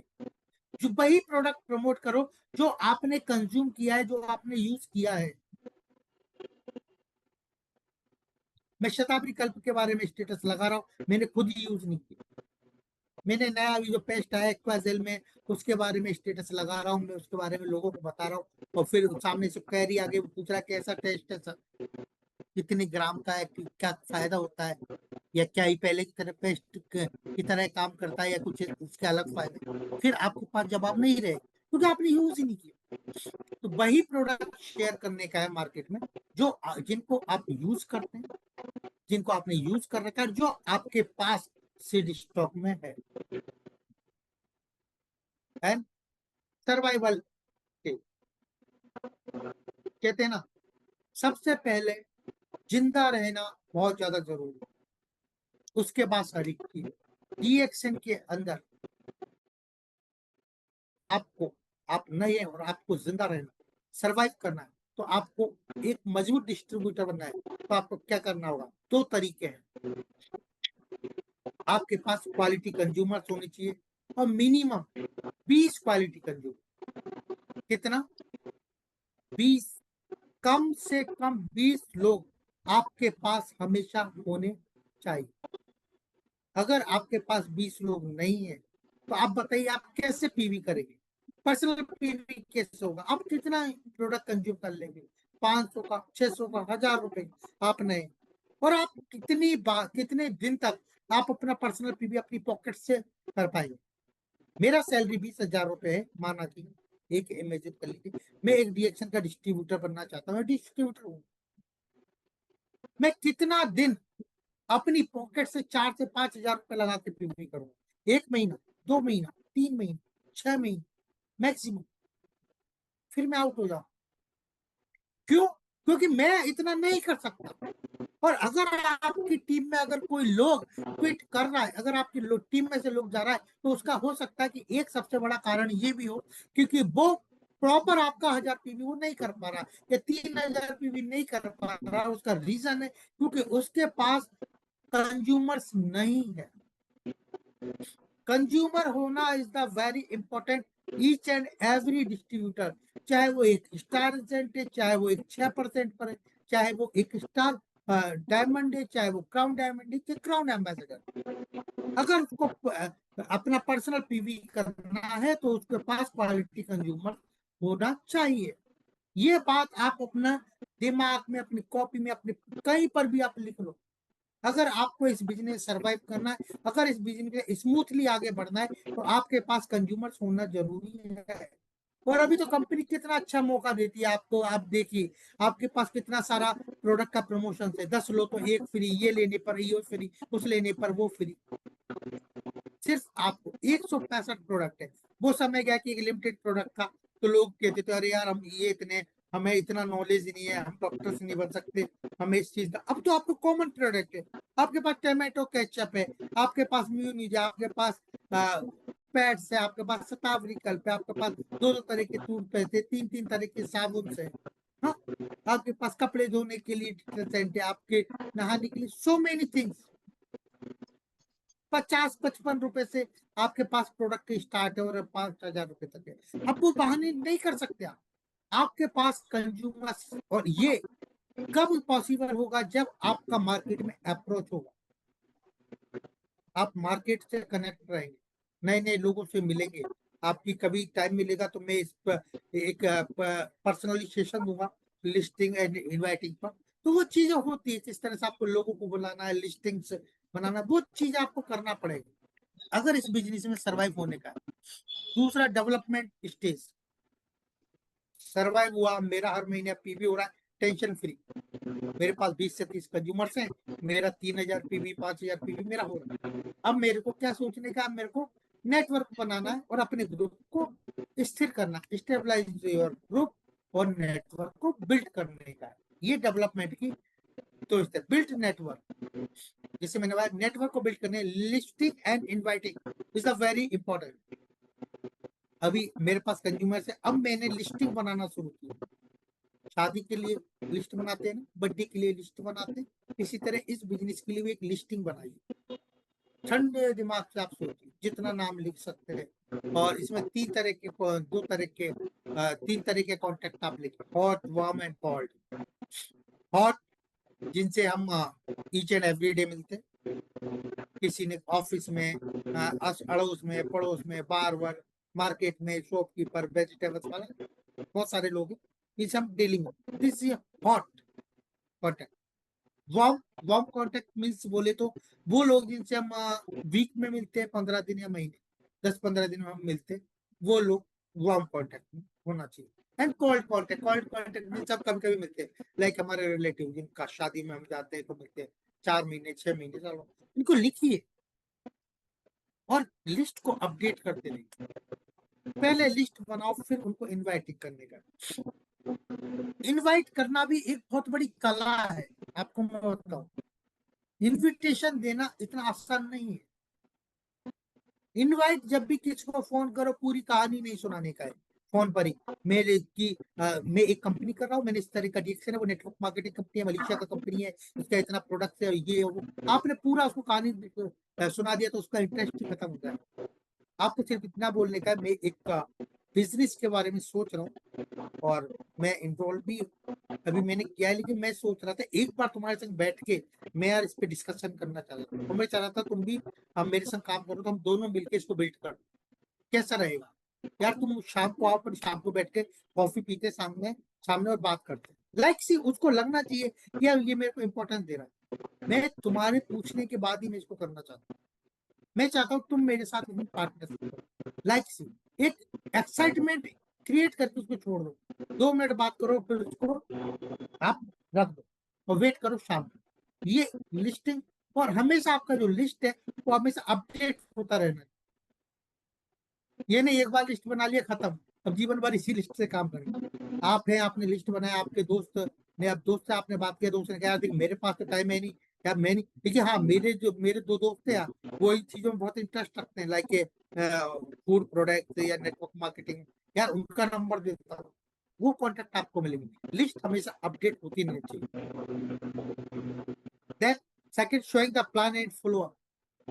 जो वही प्रोडक्ट प्रमोट करो जो आपने कंज्यूम किया है, जो आपने यूज किया है। मैं शताब्दी कल्प के बारे में स्टेटस लगा रहा हूँ, मैंने खुद यूज नहीं किया, मैंने नया अभी जो पेस्ट आया एक्वाजेल में, उसके बारे में स्टेटस लगा रहा हूँ, मैं उसके बारे में लोगों को बता रहा हूँ, और फिर सामने से क्वेरी आगे वो पूछ रहा है कैसा टेस्ट है सर, कितने ग्राम का है, क्या फायदा होता है, या क्या ही पहले की तरह पेस्ट की तरह काम करता है, या कुछ उसके अलग फायदे, फिर आपके पास जवाब नहीं रहे क्योंकि आपने यूज ही नहीं किया। तो वही प्रोडक्ट शेयर करने का है मार्केट में, जो जिनको आप यूज करते हैं, जिनको आपने यूज कर रखा है, जो आपके पास सीड स्टॉक में है, एंड सर्वाइवल के कहते हैं ना, सबसे पहले जिंदा रहना बहुत ज्यादा जरूरी है, उसके बाद सारी चीज रिएक्शन के अंदर आपको, आप नए और आपको जिंदा रहना, सरवाइव करना है, तो आपको एक मजबूत डिस्ट्रीब्यूटर बनना है, तो आपको क्या करना होगा? दो तरीके हैं, आपके पास क्वालिटी कंज्यूमर्स होने चाहिए, और मिनिमम 20 क्वालिटी कंज्यूमर। कितना? 20, कम से कम 20 लोग आपके पास हमेशा होने चाहिए। अगर आपके पास 20 लोग नहीं है तो आप बताइए आप कैसे पीवी करेंगे? पर्सनल पीवी कैसे होगा? आप कितना प्रोडक्ट कंज्यूम कर लेंगे? 500 का, 600 का, 1000 रुपए आप नहीं, और आप कितनी बार, कितने दिन तक आप अपना पर्सनल पीवी अपनी पॉकेट से कर पाएंगे? मेरा सैलरी 20,000 रुपए है, माना कि एक इमेजिन कर लीजिए, मैं एक रिएक्शन का डिस्ट्रीब्यूटर बनना चाहता हूँ, डिस्ट्रीब्यूटर हूँ, मैं कितना दिन अपनी पॉकेट से 4 से 5 हजार रुपए लगा के पीवी करूंगा? 1 महीना, 2 महीना, 3 महीना, 6 महीने मैक्सिमम, फिर मैं आउट हो जाऊं। क्यों? क्योंकि मैं इतना नहीं कर सकता। और अगर आपकी टीम में अगर कोई लोग क्विट कर रहा है, अगर आपकी टीम में से लोग जा रहा है, तो उसका हो सकता है कि एक सबसे बड़ा कारण ये भी हो क्योंकि वो प्रॉपर आपका 1000 पीवी वो नहीं कर पा रहा, या 3000 पीवी नहीं कर पा रहा, उसका रीजन है क्योंकि उसके पास कंज्यूमर्स नहीं है। कंज्यूमर होना is the very important, each and every distributor, चाहे वो एक स्टार एजेंट है, चाहे वो एक 6% पर है, चाहे वो एक स्टार डायमंड है, चाहे वो क्राउन डायमंड है, चाहे क्राउन एम्बेसडर, अगर उसको अपना पर्सनल पीवी करना है तो उसके पास क्वालिटी कंज्यूमर होना चाहिए। ये बात आप अपना दिमाग में, अपनी कॉपी में, अपने कहीं पर भी आप लिख लो। अगर आपको इस बिजनेस सर्वाइव करना है, अगर इस बिजनेस स्मूथली आगे बढ़ना है, तो आपके पास कंज्यूमर्स होना जरूरी है। और अभी तो कंपनी कितना अच्छा मौका देती है आपको, आप देखिए आपके पास कितना सारा प्रोडक्ट का प्रमोशन है, 10 लो तो एक फ्री, ये लेने पर ये फ्री, उस लेने पर वो फ्री। सिर्फ आपको 165 प्रोडक्ट है। वो समय गया कि एक लिमिटेड प्रोडक्ट था, तो लोग कहते थे अरे यार हम ये इतने, हमें इतना नॉलेज नहीं है, हम डॉक्टर्स नहीं बन सकते, हमें इस चीज का। अब तो आपको कॉमन प्रोडक्ट है, आपके पास टोमेटो केचप है, आपके पास म्यूनिज है, आपके पास पैड्स है, आपके पास शतावरी कल्प है, आपके पास दो दो तरह के टूथपेस्ट है, तीन तीन तरह के साबुन है, हाँ, आपके पास कपड़े धोने के लिए डिटर्जेंट है, आपके नहाने के लिए, सो मेनी थिंग्स। 50-55 रुपए से आपके पास प्रोडक्ट स्टार्ट है और 5,000 रुपए तक है। अब वो बहाने नहीं कर सकते आप, आपके पास कंज्यूमर्स, और ये कब पॉसिबल होगा? जब आपका मार्केट में अप्रोच होगा, आप मार्केट से कनेक्ट रहेंगे, नए नए लोगों से मिलेंगे, आपकी कभी टाइम मिलेगा तो मैं इस पर एक पर्सनली सेशन दूंगा, लिस्टिंग एंड इनवाइटिंग पर। तो वो चीजें होती है, किस तरह से आपको लोगों को बुलाना है, लिस्टिंग्स बनाना, वो चीज आपको करना पड़ेगा अगर इस बिजनेस में सरवाइव होने का है। दूसरा, डेवलपमेंट स्टेज। सरवाइव हुआ, मेरा हर महीने पीवी हो रहा है, टेंशन फ्री, मेरे पास 20 से 30 कंज्यूमर्स हैं, मेरा 3000 पीवी 5000 पीवी मेरा हो रहा है। अब मेरे को क्या सोचने का, मेरे को नेटवर्क बनाना है और अपने ग्रुप को स्थिर करना, स्टेबलाइज योर ग्रुप और नेटवर्क को बिल्ड करने का है। ये डेवलपमेंट की तो बिल्ड नेटवर्क, जैसे मैंने बताया नेटवर्क को बिल्ड करने, listing and inviting is a very important. अभी मेरे पास कंज्यूमर है, अब मैंने लिस्टिंग बनाना शुरू किया। शादी के लिए लिस्ट बनाते हैं ना, बर्थडे के लिए लिस्ट बनाते हैं, इसी तरह इस बिजनेस के लिए भी एक लिस्टिंग बनाइए। ठंडे दिमाग से आप सोचिए, जितना नाम लिख सकते हैं। और इसमें तीन तरह के कॉन्टेक्ट आप लिखें, hot, warm and cold. Hot, जिनसे हम ईच एंड एवरी डे मिलते हैं, किसी ने ऑफिस में, अड़ोस में, पड़ोस में, बार मार्केट में, शॉपकीपर, वेजिटेबल्स वाला, बहुत सारे लोग हैं, इनसे हम डेली में, this is hot contact. Warm, warm contact means बोले तो वो लोग जिनसे हम वीक में मिलते हैं, 15 दिन या महीने, 10-15 दिन में हम मिलते हैं, वो लोग वार्म कॉन्टेक्ट होना चाहिए। एंड कोल्ड कॉन्टेक्ट मीन्स हम कभी कभी मिलते हैं, लाइक हमारे रिलेटिव जिनका शादी में हम जाते हैं तो मिलते हैं 4 महीने 6 महीने, चलो इनको लिखिए और लिस्ट को अपडेट करते रहिए। पहले लिस्ट बनाओ, फिर उनको इनवाइट करने का। इनवाइट करना भी एक बहुत बड़ी कला है, आपको मैं बताऊं। इनविटेशन देना इतना आसान नहीं है। इनवाइट जब भी किसी को फोन करो, पूरी कहानी नहीं सुनाने का है फोन पर ही। मैं एक कंपनी कर रहा हूँ, मैंने इस तरह का डिएक्शन है, वो नेटवर्क मार्केटिंग कंपनी है, मलेशिया का कंपनी है, इसका इतना प्रोडक्ट है, ये वो, आपने पूरा उसको कहानी सुना दिया तो उसका इंटरेस्ट ही खत्म हो जाए। आपको सिर्फ इतना बोलने का है, मैं एक बिजनेस के बारे में सोच रहा हूँ और मैं इन्वॉल्व भी अभी मैंने किया है, लेकिन मैं सोच रहा था एक बार तुम्हारे संग बैठ के मैं यार इस पे डिस्कशन करना चाह रहा था, और मैं चाह रहा था तुम भी हम मेरे संग काम करो, तो हम दोनों मिलकर इसको बिल्ड कर, कैसा रहेगा यार? तुम शाम को आओ, पर शाम को बैठ के कॉफी पीते सामने सामने और बात करते, लाइक सी उसको लगना चाहिए कि यार ये मेरे को इंपॉर्टेंस दे रहा है। मैं तुम्हारे पूछने के बाद ही मैं इसको करना चाहता हूँ। मैं चाहता हूँ तुम मेरे साथ पार्टनरशिप करो, लाइक सी एक एक्साइटमेंट क्रिएट करके उसको छोड़ दो। 2 मिनट बात करो, फिर उसको आप रख दो और वेट करो शाम को। ये लिस्टिंग, और हमेशा आपका जो लिस्ट है वो हमेशा अपडेट होता रहना। ये नहीं एक बार लिस्ट बना लिया खत्म, अब जीवन भर इसी लिस्ट से काम करेंगे। आप हैं, आपने लिस्ट बनाया, आपके दोस्त ने, अब दोस्त से आपने बात किया, दोस्त ने कहा देख मेरे पास तो टाइम है नहीं यार, मैं नहीं, देखिए हाँ मेरे 2 दोस्त हैं यार, वो इन चीजों में बहुत इंटरेस्ट रखते हैं, लाइक फूड प्रोडक्ट या नेटवर्क मार्केटिंग, यार उनका नंबर देता हूँ, वो कॉन्टेक्ट आपको मिलेंगे। लिस्ट हमेशा अपडेट होती नहीं चाहिए। Then second, showing the plan and follow up.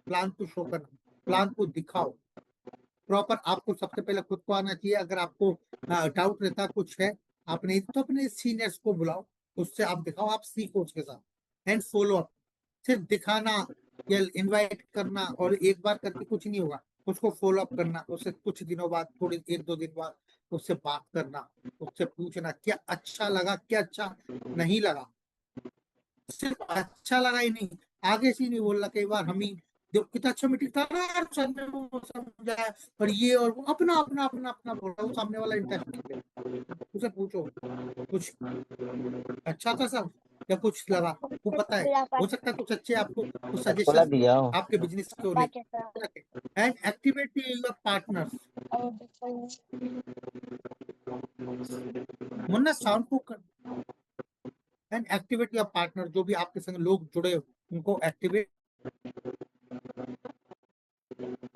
Plan को शो करना, प्लान को दिखाओ प्रॉपर। आपको सबसे पहले खुद को आना चाहिए। अगर आपको डाउट रहता कुछ है आपने, तो अपने सीनियर्स को बुलाओ, उससे आप दिखाओ, आप सीखो उसके साथ। एंड फॉलो अप, सिर्फ दिखाना या इनवाइट करना और एक बार करके कुछ नहीं होगा, उसको फॉलो अप करना, उससे कुछ दिनों बाद, थोड़ी 1-2 दिन बाद उससे बात करना, उससे पूछना क्या अच्छा लगा, क्या अच्छा नहीं लगा। सिर्फ अच्छा लगा ही नहीं, आगे से ही नहीं बोलना कई बार हम ही, जो कितना अच्छा मीटिंग था ना यार, सर ने वो समझाया, और ये और वो अपना अपना अपना अपना बोल रहा हूँ, सामने वाला इंटरेस्ट नहीं ले। उसे पूछो कुछ अच्छा था सब या कुछ लगा, वो पता है, हो सकता है कुछ अच्छे आपको कुछ खोला सजेशन दिया हो। आपके बिजनेस को लेकर। And activate your partners. Munna sound को एंड एक्टिवेट योर पार्टनर, जो भी आपके संग लोग जुड़े हो उनको एक्टिवेट।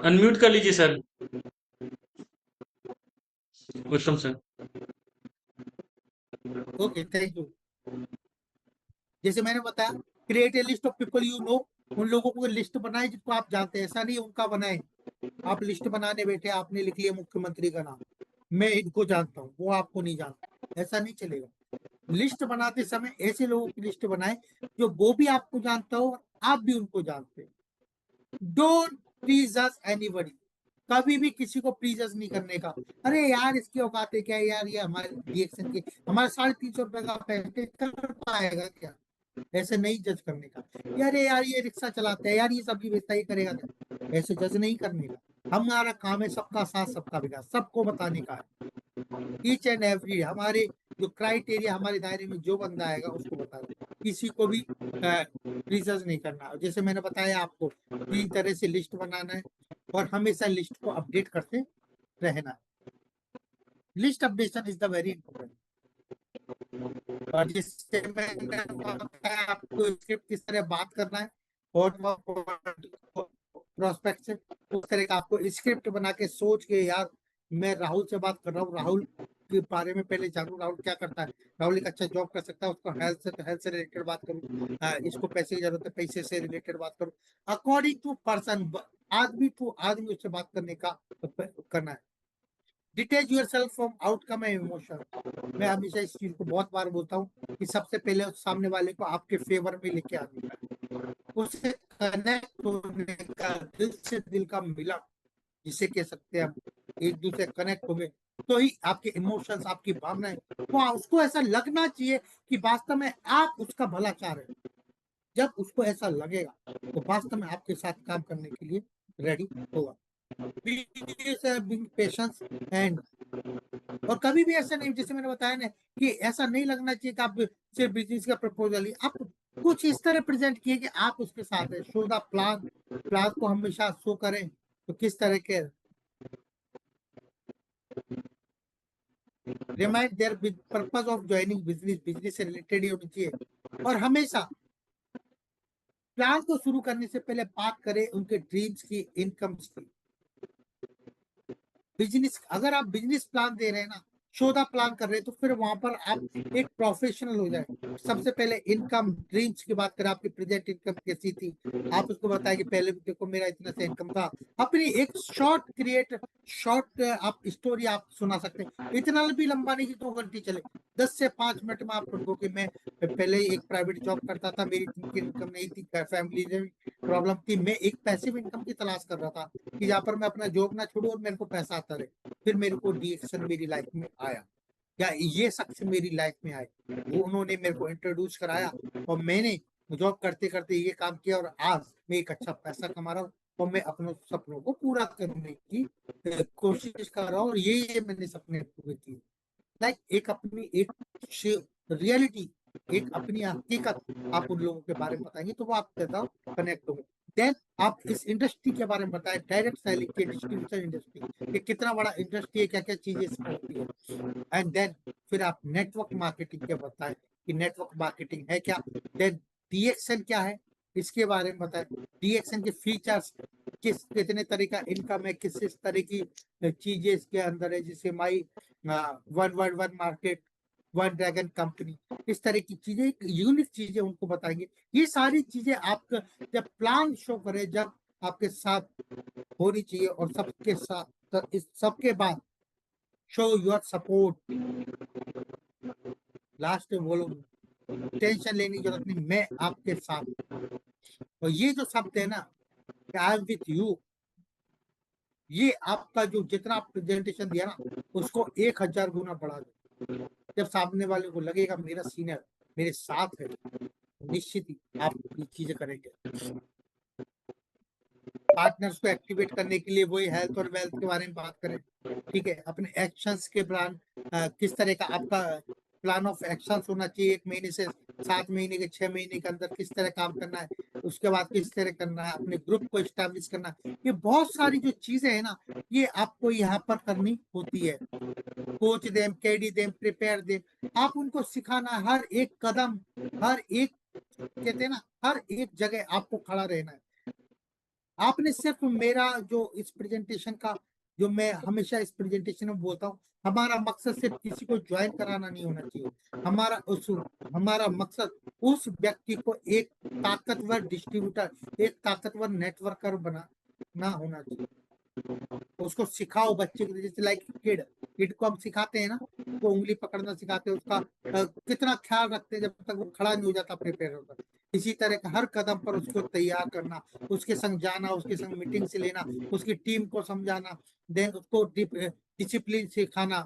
अनम्यूट कर लीजिए सर, उत्तम सर। Okay, thank you. जैसे मैंने बताया, create a list of people you know. उन लोगों को लिस्ट बनाए जिनको आप जानते हैं, ऐसा नहीं उनका बनाए। आप लिस्ट बनाने बैठे, आपने लिख लिया मुख्यमंत्री का नाम, मैं इनको जानता हूँ, वो आपको नहीं जानता, ऐसा नहीं चलेगा। लिस्ट बनाते समय ऐसे लोगों की लिस्ट बनाए जो वो भी आपको जानता हो और आप भी उनको जानते हो। डोंट प्लीज एनीबडी, कभी भी किसी को प्लीजर्स नहीं करने का। अरे यार इसकी औकात है क्या यार, ये हमारे रिएक्शन के हमारे 350 रुपए का पैकेज कर पाएगा क्या? ऐसे नहीं जज करने का, यार ये रिक्शा चलाते हैं, यार ये सब्जी बेचता है, ये करेगा क्या, ऐसे जज नहीं करने का। हमारा काम है सबका साथ सबका विकास, सबको बताने का है। ईच एंड एवरी हमारे जो क्राइटेरिया, हमारे दायरे में जो बंदा आएगा उसको बता दो, किसी को भी रिसर्च नहीं करना। जैसे मैंने बताया आपको 3 तरह से लिस्ट बनाना है और हमेशा लिस्ट को अपडेट करते रहना। List updation is the very important. और जिससे मैंने बताया आपको स्क्रिप्ट किस तरह बात करना है और प्रोस्पेक्ट से उस तरह का आपको स्क्रिप्ट बना के सोच के, यार मैं राहुल से बात कर रहा हूँ, राहुल के बारे में पहले जानू, राहुल क्या करता है, राहुल एक अच्छा जॉब कर सकता है, उसको हेल्थ से तो हेल्थ से रिलेटेड बात करूँ, इसको पैसे की जरूरत है, पैसे से रिलेटेड बात करूँ, अकॉर्डिंग टू पर्सन, आदमी टू आदमी उससे बात करने का करना है। Detach your self from outcome and emotion. मैं हमेशा इस चीज को बहुत बार बोलता हूँ कि सबसे पहले उस सामने वाले को आपके फेवर में लेके आने का, उससे कनेक्ट होने का, दिल से दिल का मिलन जिसे कह सकते हैं हम, एक दूसरे कनेक्ट हो गए तो ही आपके इमोशंस, आपकी भावनाएं, वो उसको ऐसा लगना चाहिए कि वास्तव में आप उसका भला चाह रहे हो। जब उसको ऐसा लगेगा तो वास्तव में आपके साथ काम करने के लिए रेडी होगा। पेशेंस एंड, और कभी भी ऐसा नहीं, जैसे मैंने बताया ना, कि ऐसा नहीं लगना चाहिए कि आप सिर्फ बिजनेस का प्रपोजल ही, आप कुछ इस तरह प्रेजेंट किए कि आप उसके साथ है। शो द प्लान, प्लान को हमेशा शो करें तो किस तरह के, remind there purpose of joining business, business से रिलेटेड ही होनी चाहिए। और हमेशा प्लान को शुरू करने से पहले बात करें उनके ड्रीम्स की, इनकम की। बिजनेस, अगर आप बिजनेस प्लान दे रहे हैं ना, शोधा प्लान कर रहे हैं, तो फिर वहां पर आप एक प्रोफेशनल हो जाए। सबसे पहले इनकम ड्रीम्स की बात करें, आपकी प्रेजेंट इनकम कैसी थी, आप उसको बताएं कि पहले देखो मेरा इतना सा इनकम था। अपनी एक शॉर्ट आप स्टोरी आप सुना सकते हैं, इतना भी लंबा नहीं कि 2 घंटे चले, 10 से 5 मिनट में आप उनको कि मैं पहले एक प्राइवेट जॉब करता था, मेरी इनकम नहीं थी, फैमिली में प्रॉब्लम थी, मैं एक पैसिव इनकम की तलाश कर रहा था कि जहाँ पर मैं अपना जॉब ना छोड़ू और मेरे को पैसा आता रहे। फिर मेरे को डीएक्शन मेरी लाइफ में आया, या ये शख्स मेरी लाइफ में आए, वो उन्होंने मेरे को इंट्रोड्यूस कराया और मैंने जॉब करते करते ये काम किया और आज मैं एक अच्छा पैसा कमा रहा हूँ और मैं अपने सपनों को पूरा करने की कोशिश कर रहा हूँ। और ये मैंने सपने पूरे किए। लाइक एक अपनी एक रियलिटी, एक अपनी हकीकत आप उन लोगों के बारे में बताएंगे तो वो आप कहता कनेक्ट होंगे। देन आप इस इंडस्ट्री के बारे में बताएं, डायरेक्ट सेलिंग की, डिस्ट्रीब्यूशन इंडस्ट्री, ये कितना बड़ा इंडस्ट्री है, क्या क्या चीजें इसमें होती है। एंड देन फिर आप नेटवर्क मार्केटिंग के बताएं कि नेटवर्क मार्केटिंग है क्या। देन डीएक्शन क्या है, इसके बारे में बताएं। डीएक्शन के फीचर्स, कितने तरह का इनकम है, किस तरह की चीजें इसके अंदर है, जैसे my one world one market, one dragon company, इस तरह की चीजें, यूनिक चीजें उनको बताएंगे। ये सारी चीजें आप जब प्लान शो करें, जब आपके साथ होनी चाहिए, और सबके साथ, तो इस सबके बाद शो योर सपोर्ट। लास्ट में बोलो, टेंशन लेने की जरूरत नहीं, मैं आपके साथ हूं। और ये जो शब्द है ना, आई एम विथ यू, ये आपका जो जितना आप प्रेजेंटेशन दिया ना, उसको 1000 गुना बढ़ा दो। जब सामने वाले को लगेगा मेरा सीनियर मेरे साथ है, निश्चित ही आप ये चीजें करेंगे। पार्टनर्स को एक्टिवेट करने के लिए वही हेल्थ और वेल्थ के बारे में बात करें। ठीक है, अपने एक्शंस के प्लान, किस तरह का आपका प्लान ऑफ एक्शंस होना चाहिए, 1 महीने से 7 महीने के 6 महीने के अंदर किस तरह काम करना है, उसके बाद किस तरह करना है, अपने ग्रुप को स्टैब्लिश करना। ये बहुत सारी जो चीजें है ना, ये आपको यहाँ पर करनी होती है। Coach them, KD them, prepare them, आप उनको सिखाना, हर एक कदम, हर एक, कहते हैं ना, हर एक जगह आपको खड़ा रहना है। आपने सिर्फ मेरा जो इस प्रेजेंटेशन का, जो मैं हमेशा इस प्रेजेंटेशन में बोलता हूँ, हमारा मकसद सिर्फ किसी को ज्वाइन कराना नहीं होना चाहिए। हमारा मकसद उस व्यक्ति को एक ताकतवर डिस्ट्रीब्यूटर, एक ताकतवर नेटवर्कर बनाना होना चाहिए। उसको सिखाओ, बच्चे को, जैसे लाइक किड को हम सिखाते हैं ना, तो उंगली पकड़ना सिखाते हैं, उसका कितना ख्याल रखते हैं जब तक वो खड़ा नहीं हो जाता अपने पैरों पर। इसी तरह का हर कदम पर उसको तैयार करना, उसके संग जाना, उसके संग मीटिंग से लेना, उसकी टीम को समझाना, देन उसको डिसिप्लिन सिखाना।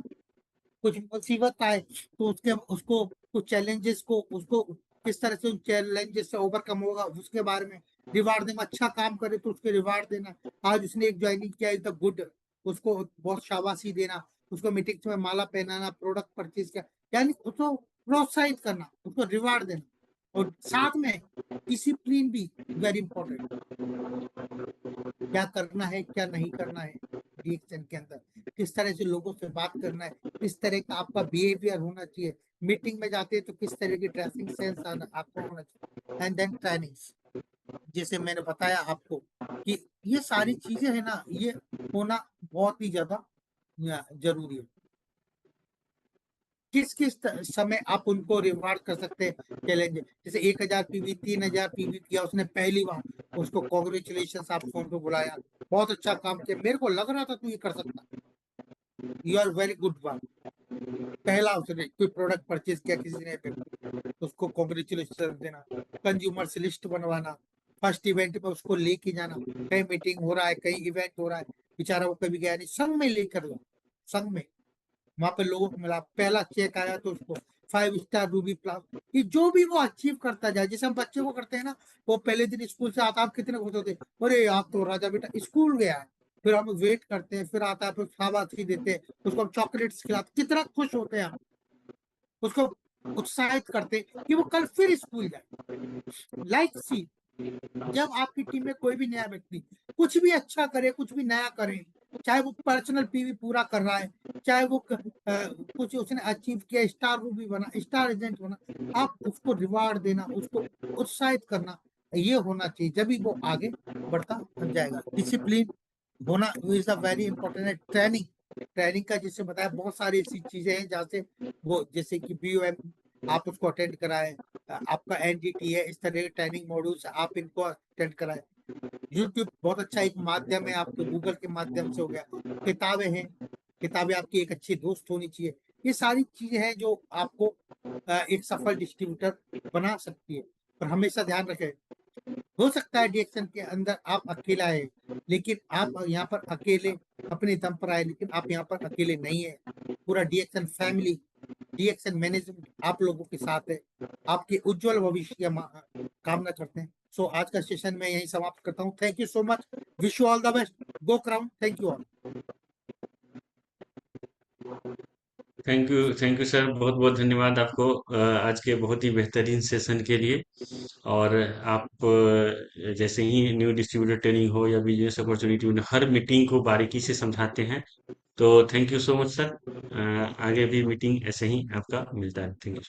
कुछ मुसीबत आए तो उसको कुछ चैलेंजेस को उसको किस तरह से उन चैलेंजेस से ओवरकम होगा उसके बारे में रिवार्ड देना, अच्छा काम करे तो उसके रिवार्ड देना। आज उसने एक ज्वाइनिंग किया इज द गुड, उसको बहुत शाबाशी देना, उसको मीटिंग्स में माला पहनाना, प्रोडक्ट परचेज किया, यानी उसको प्रोत्साहित करना, उसको रिवार्ड देना। और साथ में डिसिप्लिन भी वेरी इंपॉर्टेंट, क्या करना है क्या नहीं करना है रिएक्शन के अंदर, किस तरह से लोगों से बात करना है, किस तरह का आपका बिहेवियर होना चाहिए, मीटिंग में जाते हैं तो किस तरह की ड्रेसिंग सेंस आपको होना चाहिए, एंड देन ट्रेनिंग्स, जैसे मैंने बताया आपको कि ये सारी चीजें है ना, ये होना बहुत ही ज्यादा जरूरी है। किस किस समय आप उनको रिवार्ड कर सकते हैं चैलेंज, जैसे 1000 पीवी 3000 पीवी किया उसने पहली बार, उसको कॉन्ग्रेचुलेशन आप फोन पे बुलाया, बहुत अच्छा काम किया, मेरे को लग रहा था तू ये कर सकता, you are very good one. पहला उसने कोई प्रोडक्ट परचेज किया किसी ने तो उसको कॉन्ग्रेचुलेशन देना, कंज्यूमर्स लिस्ट बनवाना, फर्स्ट इवेंट पे उसको लेके जाना, कहीं मीटिंग हो रहा है कहीं इवेंट हो रहा है, बेचारा वो कभी गया नहीं, संग में लेकर जाओ, संग में वहां पे लोगों को मिला, पहला चेक आया तो उसको 5 स्टार रूबी प्लस, ये जो भी वो अचीव करता जाए, जैसे हम बच्चे को करते हैं ना, वो पहले दिन स्कूल से आता, आप कितने खुश होते हैं, अरे आप तो राजा बेटा स्कूल गया है, फिर हम वेट करते हैं, फिर आता है, फिर शाबाशी देते हैं, उसको हम चॉकलेट्स खिलाते, कितना खुश होते हैं हम, उसको उत्साहित करते हैं कि वो कल फिर स्कूल जाए। लाइक सी, जब आपकी टीम में कोई भी नया व्यक्ति कुछ भी अच्छा करे, कुछ भी नया करे, चाहे वो पर्सनल पीवी पूरा कर रहा है, चाहे वो कुछ उसने अचीव किया, स्टार रूबी बना, स्टार एजेंट बना, आप उसको रिवार्ड देना, उसको उत्साहित करना, ये होना चाहिए, जब भी वो आगे बढ़ता जाएगा। डिसिप्लिन होना इज अ वेरी इंपॉर्टेंट है। ट्रेनिंग, ट्रेनिंग का जैसे बताया बहुत सारी ऐसी चीजें हैं जहाँ से वो, जैसे कि BOM आप उसको अटेंड कराएं, आपका NDT है, इस तरह के ट्रेनिंग मॉड्यूल्स आप इनको अटेंड कराएं। यूट्यूब बहुत अच्छा एक माध्यम है, आपके गूगल के माध्यम से हो गया, किताबें हैं, किताबें आपकी एक अच्छी दोस्त होनी चाहिए, ये सारी चीजें हैं जो आपको एक सफल डिस्ट्रीब्यूटर बना सकती है। पर हमेशा ध्यान रखें, हो सकता है DXN के अंदर आप अकेला है, लेकिन आप यहाँ पर अकेले अपने दम पर आए, लेकिन आप यहाँ पर अकेले नहीं है, पूरा DXN फैमिली, DXN मैनेजमेंट आप लोगों के साथ है, आपके उज्जवल भविष्य की कामना करते हैं। सो आज का सेशन मैं यही समाप्त करता हूँ। Thank you so much, wish you all the best, go crown, thank you all. Thank you sir, बहुत बहुत धन्यवाद आपको आज के बहुत ही बेहतरीन सेशन के लिए। और आप जैसे ही न्यू डिस्ट्रीब्यूटर ट्रेनिंग हो या बिजनेस अपॉर्चुनिटी हो, हर मीटिंग को बारीकी से समझाते हैं। तो thank you so much sir, आगे भी मीटिंग ऐसे ही आपका मिलता है। Thank you.